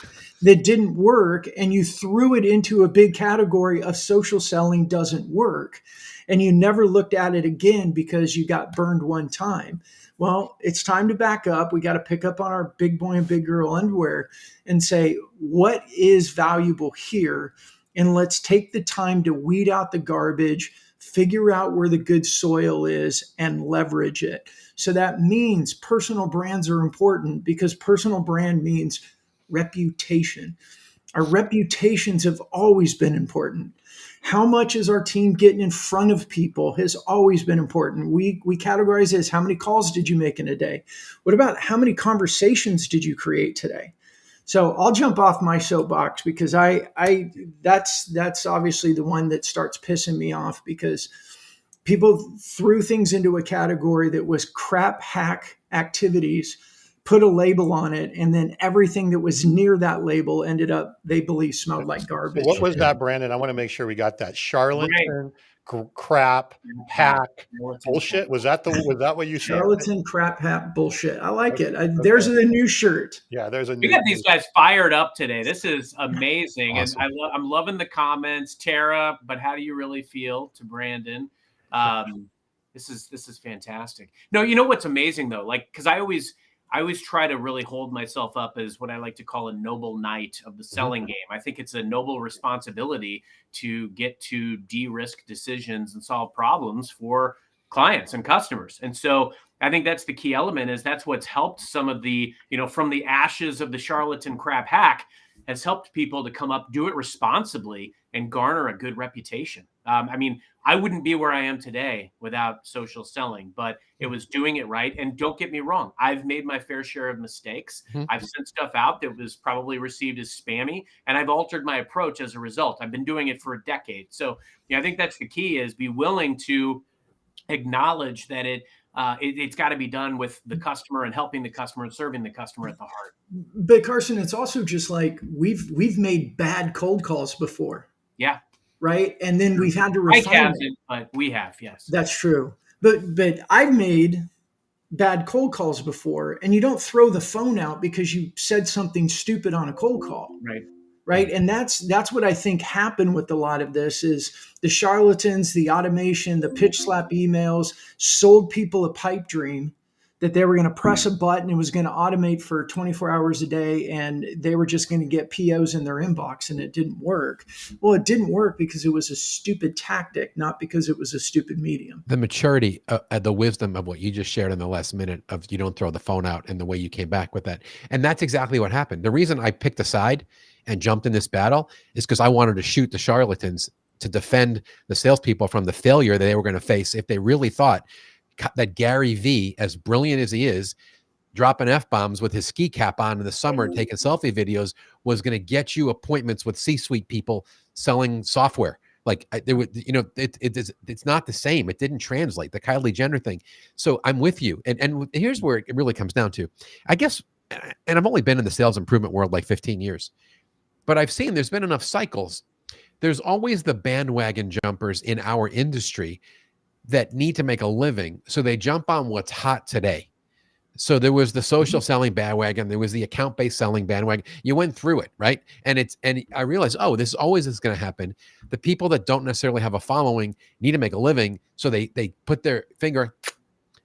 that didn't work. And you threw it into a big category of social selling doesn't work. And you never looked at it again because you got burned one time. Well, it's time to back up. We got to pick up on our big boy and big girl underwear and say, what is valuable here? And let's take the time to weed out the garbage, figure out where the good soil is, and leverage it. So that means personal brands are important, because personal brand means reputation. Our reputations have always been important. How much is our team getting in front of people has always been important. We categorize it as how many calls did you make in a day? What about how many conversations did you create today? So I'll jump off my soapbox, because that's obviously the one that starts pissing me off, because people threw things into a category that was crap hack activities put a label on it, and then everything that was near that label ended up, they believe, smelled like So what garbage. was that, Brandon? I want to make sure we got that. Right. Charlatan, crap, hack, bullshit. Was that what you said? Charlatan, crap, hat, bullshit. I like it. Okay. There's a new shirt. Yeah, there's a We new. got these guys fired up today. This is amazing. Awesome. And I'm loving the comments. Tara, but how do you really feel? To Brandon. This is fantastic. No, you know what's amazing though? Like, because I always try to really hold myself up as what I like to call a noble knight of the selling game. I think it's a noble responsibility to get to de-risk decisions and solve problems for clients and customers. And so I think that's the key element, is that's what's helped some of the, from the ashes of the charlatan crap hack, has helped people to come up, do it responsibly, and garner a good reputation. I mean, I wouldn't be where I am today without social selling, but it was doing it right. And don't get me wrong, I've made my fair share of mistakes. I've sent stuff out that was probably received as spammy, and I've altered my approach as a result. I've been doing it for a decade. So I think that's the key, is be willing to acknowledge that it's got to be done with the customer and helping the customer and serving the customer at the heart. But Carson, it's also just like we've made bad cold calls before. Yeah. Right. And then we've had to Mike refine it. hasn't, but we have, yes. That's true. But I've made bad cold calls before, and you don't throw the phone out because you said something stupid on a cold call. Right. And that's what I think happened with a lot of this, is the charlatans, the automation, the pitch slap emails sold people a pipe dream that they were going to press a button. It was going to automate for 24 hours a day, and they were just going to get POs in their inbox, and it didn't work. Well, it didn't work because it was a stupid tactic, not because it was a stupid medium. The maturity, the wisdom of what you just shared in the last minute of you don't throw the phone out, and the way you came back with that. And that's exactly what happened. The reason I picked a side and jumped in this battle is because I wanted to shoot the charlatans to defend the salespeople from the failure that they were going to face if they really thought that Gary V, as brilliant as he is, dropping F-bombs with his ski cap on in the summer and taking selfie videos, was going to get you appointments with C-suite people selling software. Like there would, it's not the same. It didn't translate, the Kylie Jenner thing. So I'm with you. And here's where it really comes down to, I guess, and I've only been in the sales improvement world like 15 years, but I've seen there's been enough cycles. There's always the bandwagon jumpers in our industry that need to make a living. So they jump on what's hot today. So there was the social selling bandwagon. There was the account-based selling bandwagon. You went through it, right? And I realized, this always is going to happen. The people that don't necessarily have a following need to make a living. So they put their finger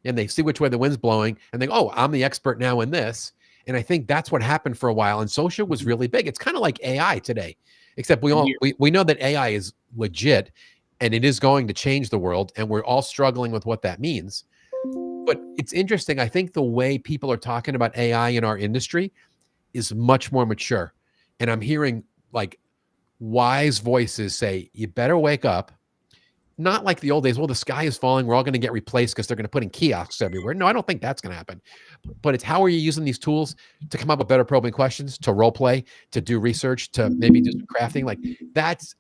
and they see which way the wind's blowing and they go, I'm the expert now in this. And I think that's what happened for a while. And social was really big. It's kind of like AI today, except we know that AI is legit and it is going to change the world. And we're all struggling with what that means. But it's interesting. I think the way people are talking about AI in our industry is much more mature. And I'm hearing like wise voices say, you better wake up. Not like the old days, well, the sky is falling, we're all going to get replaced because they're going to put in kiosks everywhere. No, I don't think that's going to happen. But it's how are you using these tools to come up with better probing questions, to role play, to do research, to maybe do some crafting. Like that's,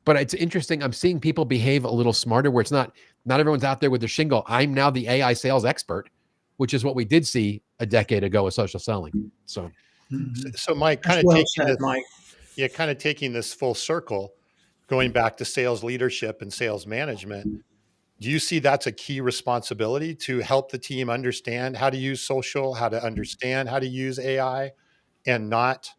but it's interesting. I'm seeing people behave a little smarter where it's not everyone's out there with their shingle. I'm now the AI sales expert, which is what we did see a decade ago with social selling. So Mike, kind of taking this full circle, going back to sales leadership and sales management, do you see that's a key responsibility to help the team understand how to use social, how to understand how to use AI and not,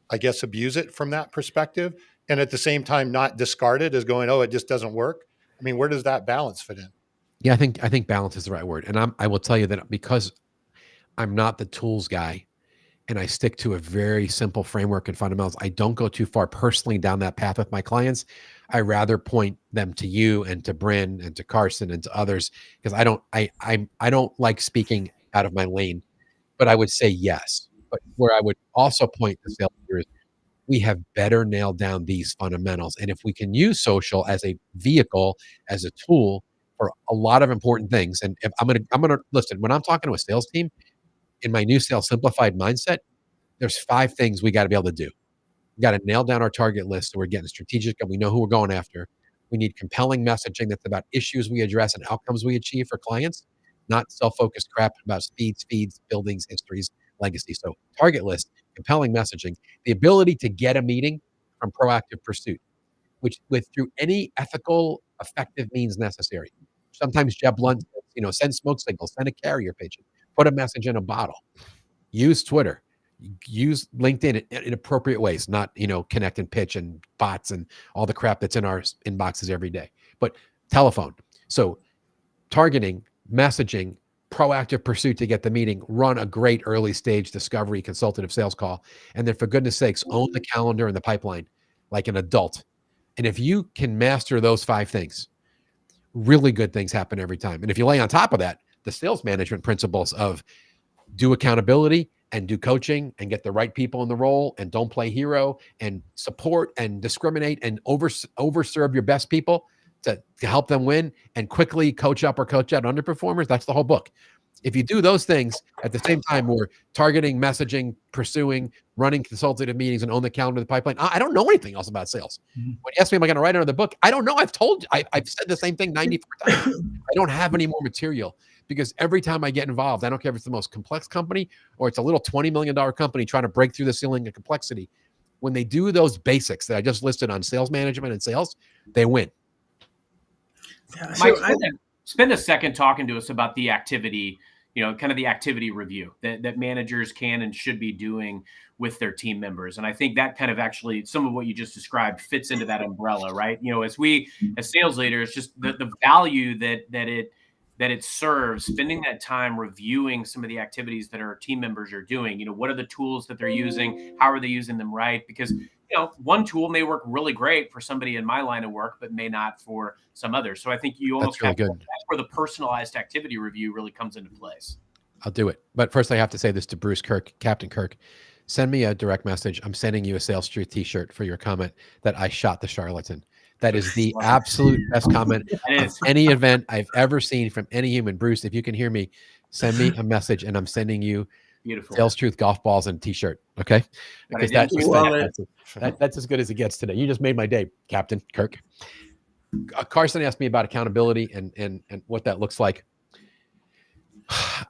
I guess, abuse it from that perspective? And at the same time, not discard it as going, it just doesn't work. I mean, where does that balance fit in? Yeah, I think balance is the right word. And I will tell you that because I'm not the tools guy and I stick to a very simple framework and fundamentals, I don't go too far personally down that path with my clients. I rather point them to you and to Bryn and to Carson and to others, because I don't like speaking out of my lane, but I would say yes. But where I would also point the sales leaders, we have better nailed down these fundamentals. And if we can use social as a vehicle, as a tool for a lot of important things, and if I'm gonna listen, when I'm talking to a sales team in my new sales simplified mindset, there's 5 things we got to be able to do. We got to nail down our target list so we're getting strategic and we know who we're going after. We need compelling messaging that's about issues we address and outcomes we achieve for clients, not self-focused crap about speeds, feeds, buildings, histories. legacy. So target list, compelling messaging, the ability to get a meeting from proactive pursuit, which with through any ethical, effective means necessary. Sometimes Jeb Blunt says, send smoke signals, send a carrier pigeon, put a message in a bottle, use Twitter, use LinkedIn in appropriate ways, not, connect and pitch and bots and all the crap that's in our inboxes every day, but telephone. So targeting, messaging, proactive pursuit to get the meeting, run a great early stage discovery consultative sales call. And then for goodness sakes, own the calendar and the pipeline like an adult. And if you can master those 5 things, really good things happen every time. And if you lay on top of that, the sales management principles of do accountability and do coaching and get the right people in the role and don't play hero and support and discriminate and overserve your best people to help them win and quickly coach up or coach out underperformers, that's the whole book. If you do those things at the same time, we're targeting, messaging, pursuing, running consultative meetings, and own the calendar of the pipeline. I don't know anything else about sales. When you ask me, am I going to write another book? I don't know. I've told you, I've said the same thing 94 times. I don't have any more material because every time I get involved, I don't care if it's the most complex company or it's a little $20 million company trying to break through the ceiling of complexity. When they do those basics that I just listed on sales management and sales, they win. Yeah, Mike, spend a second talking to us about the activity, kind of the activity review that managers can and should be doing with their team members. And I think that kind of actually some of what you just described fits into that umbrella, right? As sales leaders, just the value that it serves, spending that time reviewing some of the activities that our team members are doing. What are the tools that they're using? How are they using them right? Because one tool may work really great for somebody in my line of work, but may not for some others. So I think you almost that's where the personalized activity review really comes into place. I'll do it. But first I have to say this to Bruce Kirk, Captain Kirk. Send me a direct message. I'm sending you a Sales Truth t-shirt for your comment that I shot the charlatan. That is the absolute best comment of any event I've ever seen from any human. Bruce, if you can hear me, send me a message and I'm sending you Beautiful Sales Truth golf balls and t-shirt. Okay. Because that's as good as it gets today. You just made my day, Captain Kirk. Carson asked me about accountability and what that looks like.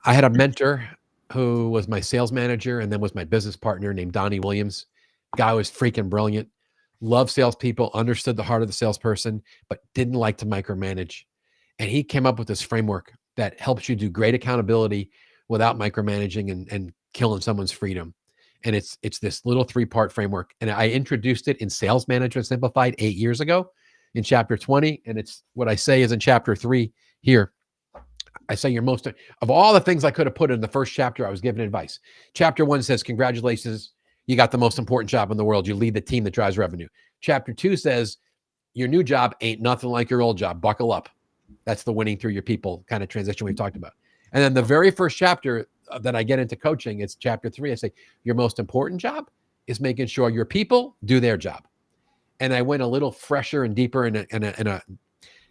I had a mentor who was my sales manager and then was my business partner named Donnie Williams. Guy was freaking brilliant. Loved salespeople, understood the heart of the salesperson, but didn't like to micromanage. And he came up with this framework that helps you do great accountability without micromanaging and killing someone's freedom. And it's this little 3-part framework. And I introduced it in Sales Management Simplified 8 years ago in chapter 20. And it's what I say is in chapter 3 here. I say of all the things I could have put in the first chapter, I was given advice. Chapter 1 says, congratulations, you got the most important job in the world. You lead the team that drives revenue. Chapter 2 says, your new job ain't nothing like your old job. Buckle up. That's the winning through your people kind of transition we've talked about. And then the very first chapter that I get into coaching, it's chapter 3. I say, your most important job is making sure your people do their job. And I went a little fresher and deeper in a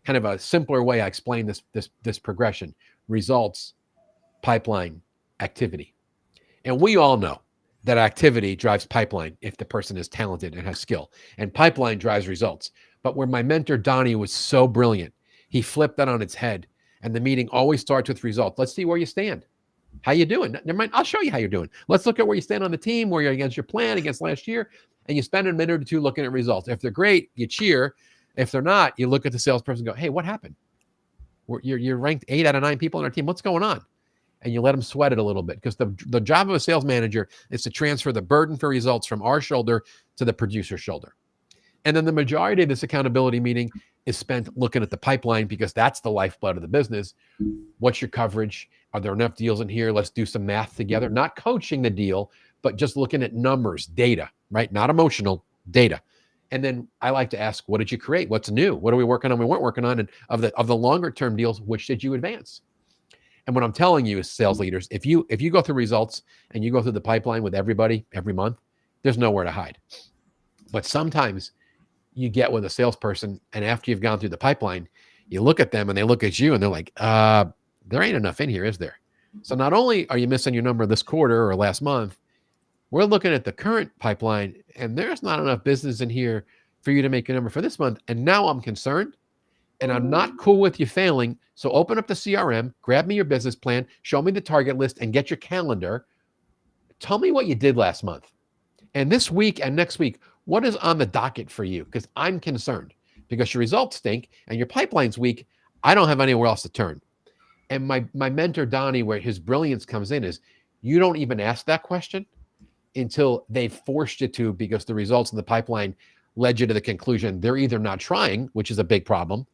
kind of a simpler way. I explain this progression: results, pipeline, activity. And we all know that activity drives pipeline if the person is talented and has skill, and pipeline drives results. But where my mentor Donnie was so brilliant, he flipped that on its head, and the meeting always starts with results. Let's see where you stand. How you doing? Never mind, I'll show you how you're doing. Let's look at where you stand on the team, where you're against your plan, against last year, and you spend a minute or two looking at results. If they're great, you cheer. If they're not, you look at the salesperson and go, hey, what happened? You're ranked 8 out of 9 people on our team. What's going on? And you let them sweat it a little bit, because the job of a sales manager is to transfer the burden for results from our shoulder to the producer's shoulder. And then the majority of this accountability meeting is spent looking at the pipeline, because that's the lifeblood of the business. What's your coverage? Are there enough deals in here? Let's do some math together. Not coaching the deal, but just looking at numbers, data, right? Not emotional, data. And then I like to ask, what did you create? What's new? What are we working on? We weren't working on. And of the longer term deals, which did you advance? And what I'm telling you is, sales leaders, if you go through results and you go through the pipeline with everybody every month, there's nowhere to hide. But sometimes you get with a salesperson, and after you've gone through the pipeline, you look at them and they look at you and they're like, there ain't enough in here, is there? So not only are you missing your number this quarter or last month, we're looking at the current pipeline and there's not enough business in here for you to make a number for this month. And now I'm concerned, and I'm not cool with you failing. So open up the CRM, grab me your business plan, show me the target list, and get your calendar tell me what you did last month. And this week and next week, what is on the docket for you? Because I'm concerned because your results stink and your pipeline's weak. I don't have anywhere else to turn. And my mentor, Donnie, where his brilliance comes in is you don't even ask that question until they've forced you to, because the results in the pipeline led you to the conclusion they're either not trying, which is a big problem,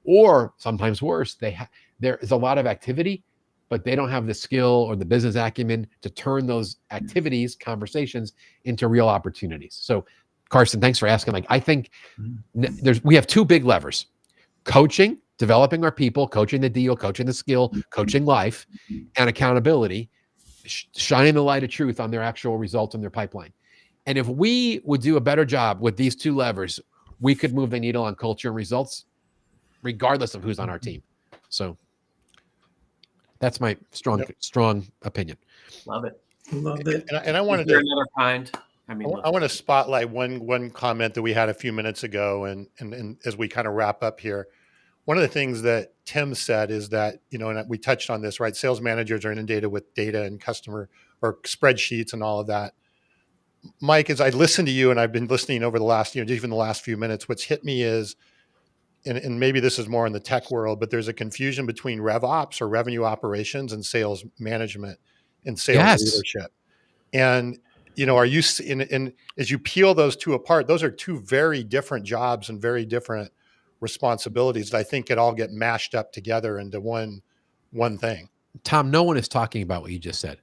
or sometimes worse, there is a lot of activity, but they don't have the skill or the business acumen to turn those activities, conversations into real opportunities. So, Carson, thanks for asking. Like, I think we have two big levers: coaching, developing our people, coaching the deal, coaching the skill, coaching life, and accountability, shining the light of truth on their actual results in their pipeline. And if we would do a better job with these two levers, we could move the needle on culture and results, regardless of who's on our team. So that's my strong opinion. Love it. Love it. And I wanted to another kind. I want to spotlight one comment that we had a few minutes ago, and as we kind of wrap up here, one of the things that Tim said is that, and we touched on this, right? Sales managers are inundated with data and customer or spreadsheets and all of that. Mike, as I listen to you, and I've been listening over the last, even the last few minutes, what's hit me is, and maybe this is more in the tech world, but there's a confusion between rev ops or revenue operations and sales management and sales leadership. And, are you, and as you peel those two apart, those are two very different jobs and very different responsibilities that I think could all get mashed up together into one thing. Tom, no one is talking about what you just said.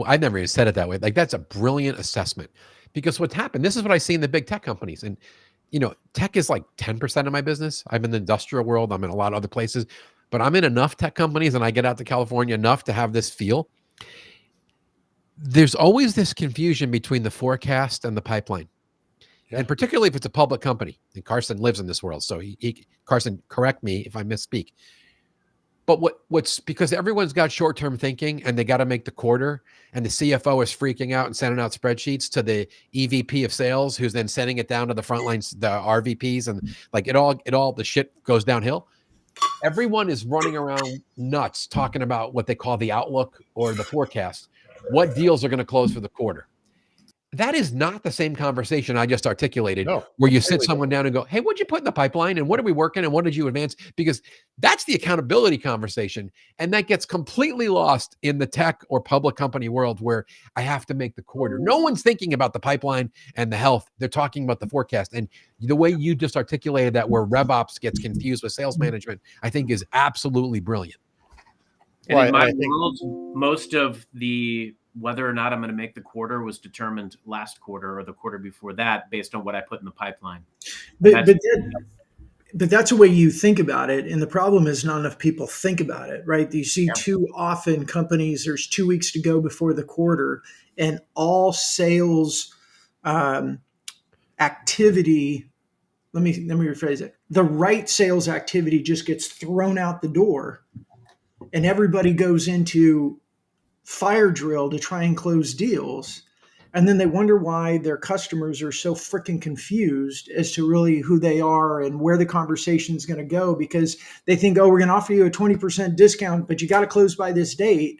I never even said it that way. Like, that's a brilliant assessment, because what's happened, this is what I see in the big tech companies. And, tech is like 10% of my business. I'm in the industrial world. I'm in a lot of other places, but I'm in enough tech companies and I get out to California enough to have this feel. There's always this confusion between the forecast and the pipeline. Yeah. And particularly if it's a public company, and Carson lives in this world. So Carson, correct me if I misspeak. But what's because everyone's got short-term thinking and they got to make the quarter, and the CFO is freaking out and sending out spreadsheets to the EVP of sales, who's then sending it down to the front lines, the RVPs, and like it all the shit goes downhill. Everyone is running around nuts talking about what they call the outlook or the forecast. What deals are going to close for the quarter? That is not the same conversation I just articulated, where you sit someone down and go, hey, what'd you put in the pipeline? And what are we working? And what did you advance? Because that's the accountability conversation. And that gets completely lost in the tech or public company world, where I have to make the quarter. No one's thinking about the pipeline and the health. They're talking about the forecast. And the way you just articulated that, where RevOps gets confused with sales management, I think is absolutely brilliant. And in my world, most of the whether or not I'm going to make the quarter was determined last quarter or the quarter before that based on what I put in the pipeline. But that's the way you think about it. And the problem is not enough people think about it, right? You see too often companies, there's 2 weeks to go before the quarter, and all sales activity, let me rephrase it. The right sales activity just gets thrown out the door, and everybody goes into fire drill to try and close deals. And then they wonder why their customers are so freaking confused as to really who they are and where the conversation is going to go, because they think, oh, we're going to offer you a 20% discount, but you got to close by this date.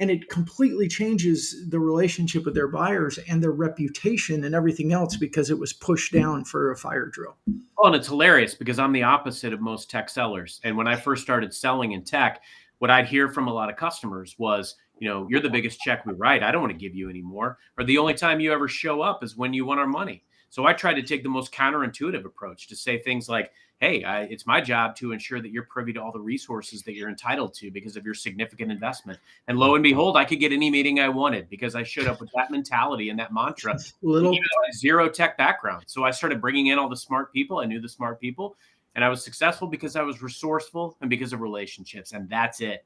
And it completely changes the relationship with their buyers and their reputation and everything else, because it was pushed down for a fire drill. Oh, and it's hilarious because I'm the opposite of most tech sellers. And when I first started selling in tech, what I'd hear from a lot of customers was, you're the biggest check we write. I don't want to give you any more. Or the only time you ever show up is when you want our money. So I try to take the most counterintuitive approach to say things like, hey, it's my job to ensure that you're privy to all the resources that you're entitled to because of your significant investment. And lo and behold, I could get any meeting I wanted because I showed up with that mentality and that mantra, even a zero tech background. So I started bringing in all the smart people. I knew the smart people. And I was successful because I was resourceful and because of relationships. And that's it.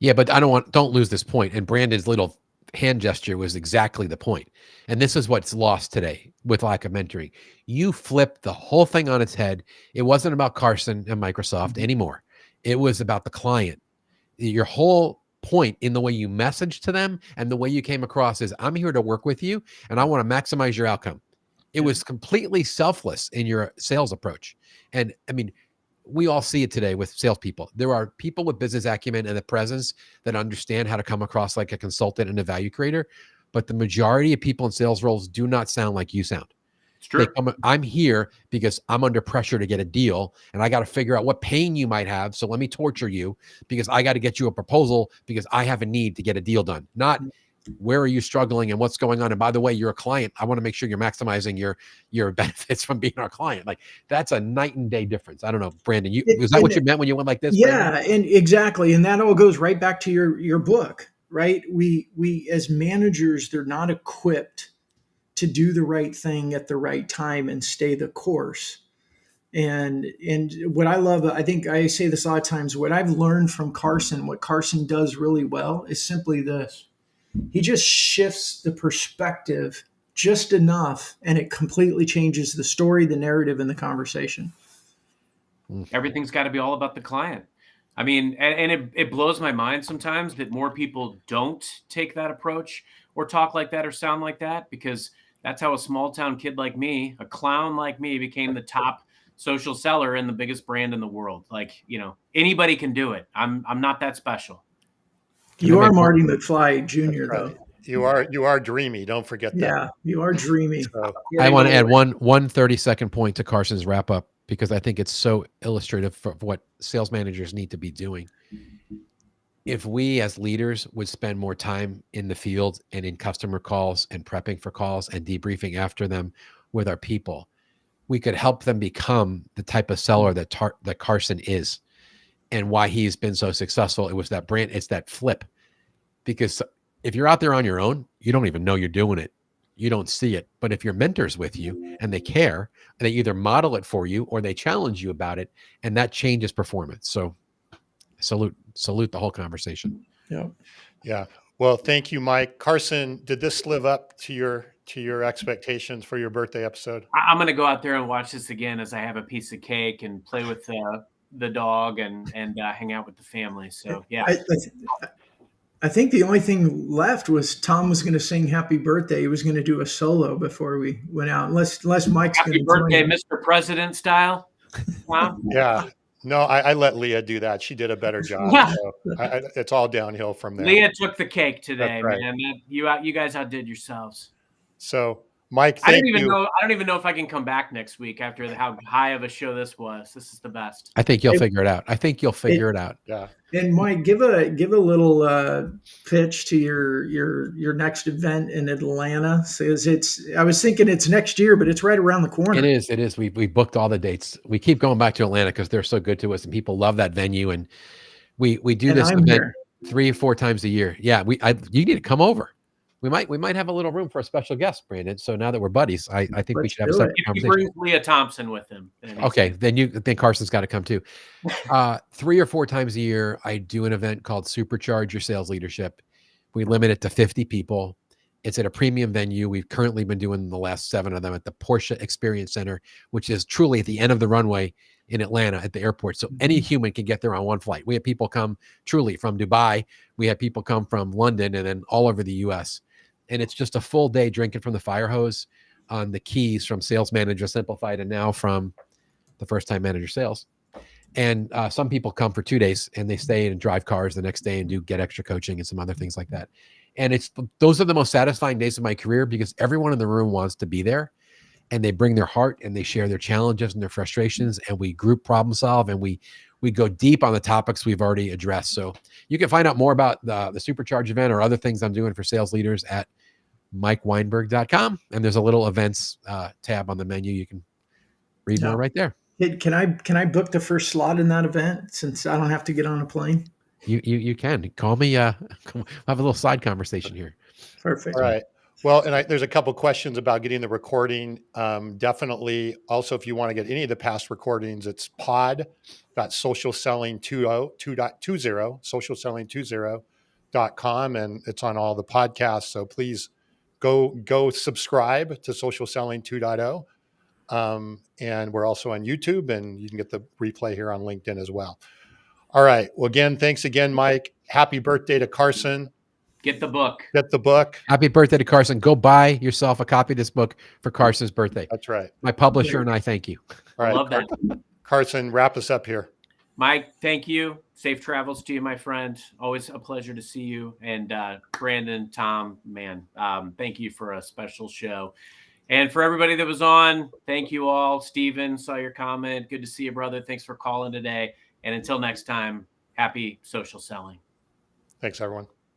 Yeah, but don't lose this point. And Brandon's little hand gesture was exactly the point. And this is what's lost today with lack of mentoring. You flipped the whole thing on its head. It wasn't about Carson and Microsoft anymore. It was about the client. Your whole point in the way you message to them and the way you came across is, I'm here to work with you and I want to maximize your outcome. It was completely selfless in your sales approach. And I mean, we all see it today with salespeople. There are people with business acumen and the presence that understand how to come across like a consultant and a value creator. But the majority of people in sales roles do not sound like you sound. It's true. I'm here because I'm under pressure to get a deal, and I got to figure out what pain you might have. So let me torture you because I got to get you a proposal because I have a need to get a deal done. Not where are you struggling and what's going on. And by the way, you're a client. I want to make sure you're maximizing your benefits from being our client. Like that's a night and day difference. I don't know, Brandon. Was that what you meant when you went like this? Yeah, Brandon? and exactly, and that all goes right back to your book, right? We as managers, they're not equipped to do the right thing at the right time and stay the course. And what I love, I think I say this a lot of times, what I've learned from Carson, what Carson does really well is simply this. He just shifts the perspective just enough and it completely changes the story, the narrative, and the conversation. Everything's got to be all about the client. I mean, and it blows my mind sometimes that more people don't take that approach or talk like that or sound like that, because that's how a small town kid like me, a clown like me, became the top social seller and the biggest brand in the world. Like, anybody can do it. I'm not that special. You are Marty McFly Jr. Right. though. You are dreamy. Don't forget that. Yeah, you are dreamy. So, I want to add one 30-second point to Carson's wrap up, because I think it's so illustrative for what sales managers need to be doing. If we as leaders would spend more time in the field and in customer calls and prepping for calls and debriefing after them with our people, we could help them become the type of seller that Carson is, and why he's been so successful. It was that brand. It's that flip, because if you're out there on your own, you don't even know you're doing it. You don't see it. But if your mentor's with you and they care, and they either model it for you or they challenge you about it, and that changes performance. So salute the whole conversation. Yeah. Well, thank you, Mike. Carson, did this live up to your expectations for your birthday episode? I'm going to go out there and watch this again as I have a piece of cake and play with the dog and hang out with the family. So, yeah. I think the only thing left was Tom was going to sing happy birthday. He was going to do a solo before we went out, unless Mike's going to happy birthday, Mr. President style. Wow. Yeah. No, I let Leah do that. She did a better job. Yeah. So it's all downhill from there. Leah took the cake today, right. Man. You guys outdid yourselves. So, Mike, I don't even know if I can come back next week after how high of a show this was. This is the best. I think you'll figure it out. Yeah. And Mike, give a little pitch to your next event in Atlanta. I was thinking it's next year, but it's right around the corner. It is. We booked all the dates. We keep going back to Atlanta because they're so good to us and people love that venue. And we do this event 3 or 4 times a year. Yeah, you need to come over. We might have a little room for a special guest, Brandon. So now that we're buddies, I think we should have a separate conversation. He brings Leah Thompson with him. Okay, then Carson's got to come too. 3 or 4 times a year, I do an event called Supercharge Your Sales Leadership. We limit it to 50 people. It's at a premium venue. We've currently been doing the last 7 of them at the Porsche Experience Center, which is truly at the end of the runway in Atlanta at the airport. So any human can get there on one flight. We have people come truly from Dubai. We have people come from London and then all over the US. And it's just a full day drinking from the fire hose on the keys from Sales Manager Simplified and now from the First Time Manager Sales. And some people come for 2 days and they stay and drive cars the next day and get extra coaching and some other things like that. And those are the most satisfying days of my career because everyone in the room wants to be there and they bring their heart and they share their challenges and their frustrations and we group problem solve and we go deep on the topics we've already addressed. So you can find out more about the Supercharge event or other things I'm doing for sales leaders at MikeWeinberg.com. And there's a little events tab on the menu. You can read more right there. Hey, can I book the first slot in that event since I don't have to get on a plane? You can call me. Have a little side conversation here. Perfect. All right. Well, and there's a couple questions about getting the recording. Definitely. Also, if you want to get any of the past recordings, it's pod.socialselling20, socialselling20.com, and it's on all the podcasts. So please go subscribe to Social Selling 2.0. And we're also on YouTube, and you can get the replay here on LinkedIn as well. All right. Well, again, thanks again, Mike. Happy birthday to Carson. Get the book. Happy birthday to Carson. Go buy yourself a copy of this book for Carson's birthday. That's right. My publisher and I thank you. All right. Love that. Carson, wrap us up here. Mike, thank you. Safe travels to you, my friend. Always a pleasure to see you. And Brandon, Tom, man, thank you for a special show. And for everybody that was on, thank you all. Steven, saw your comment. Good to see you, brother. Thanks for calling today. And until next time, happy social selling. Thanks, everyone.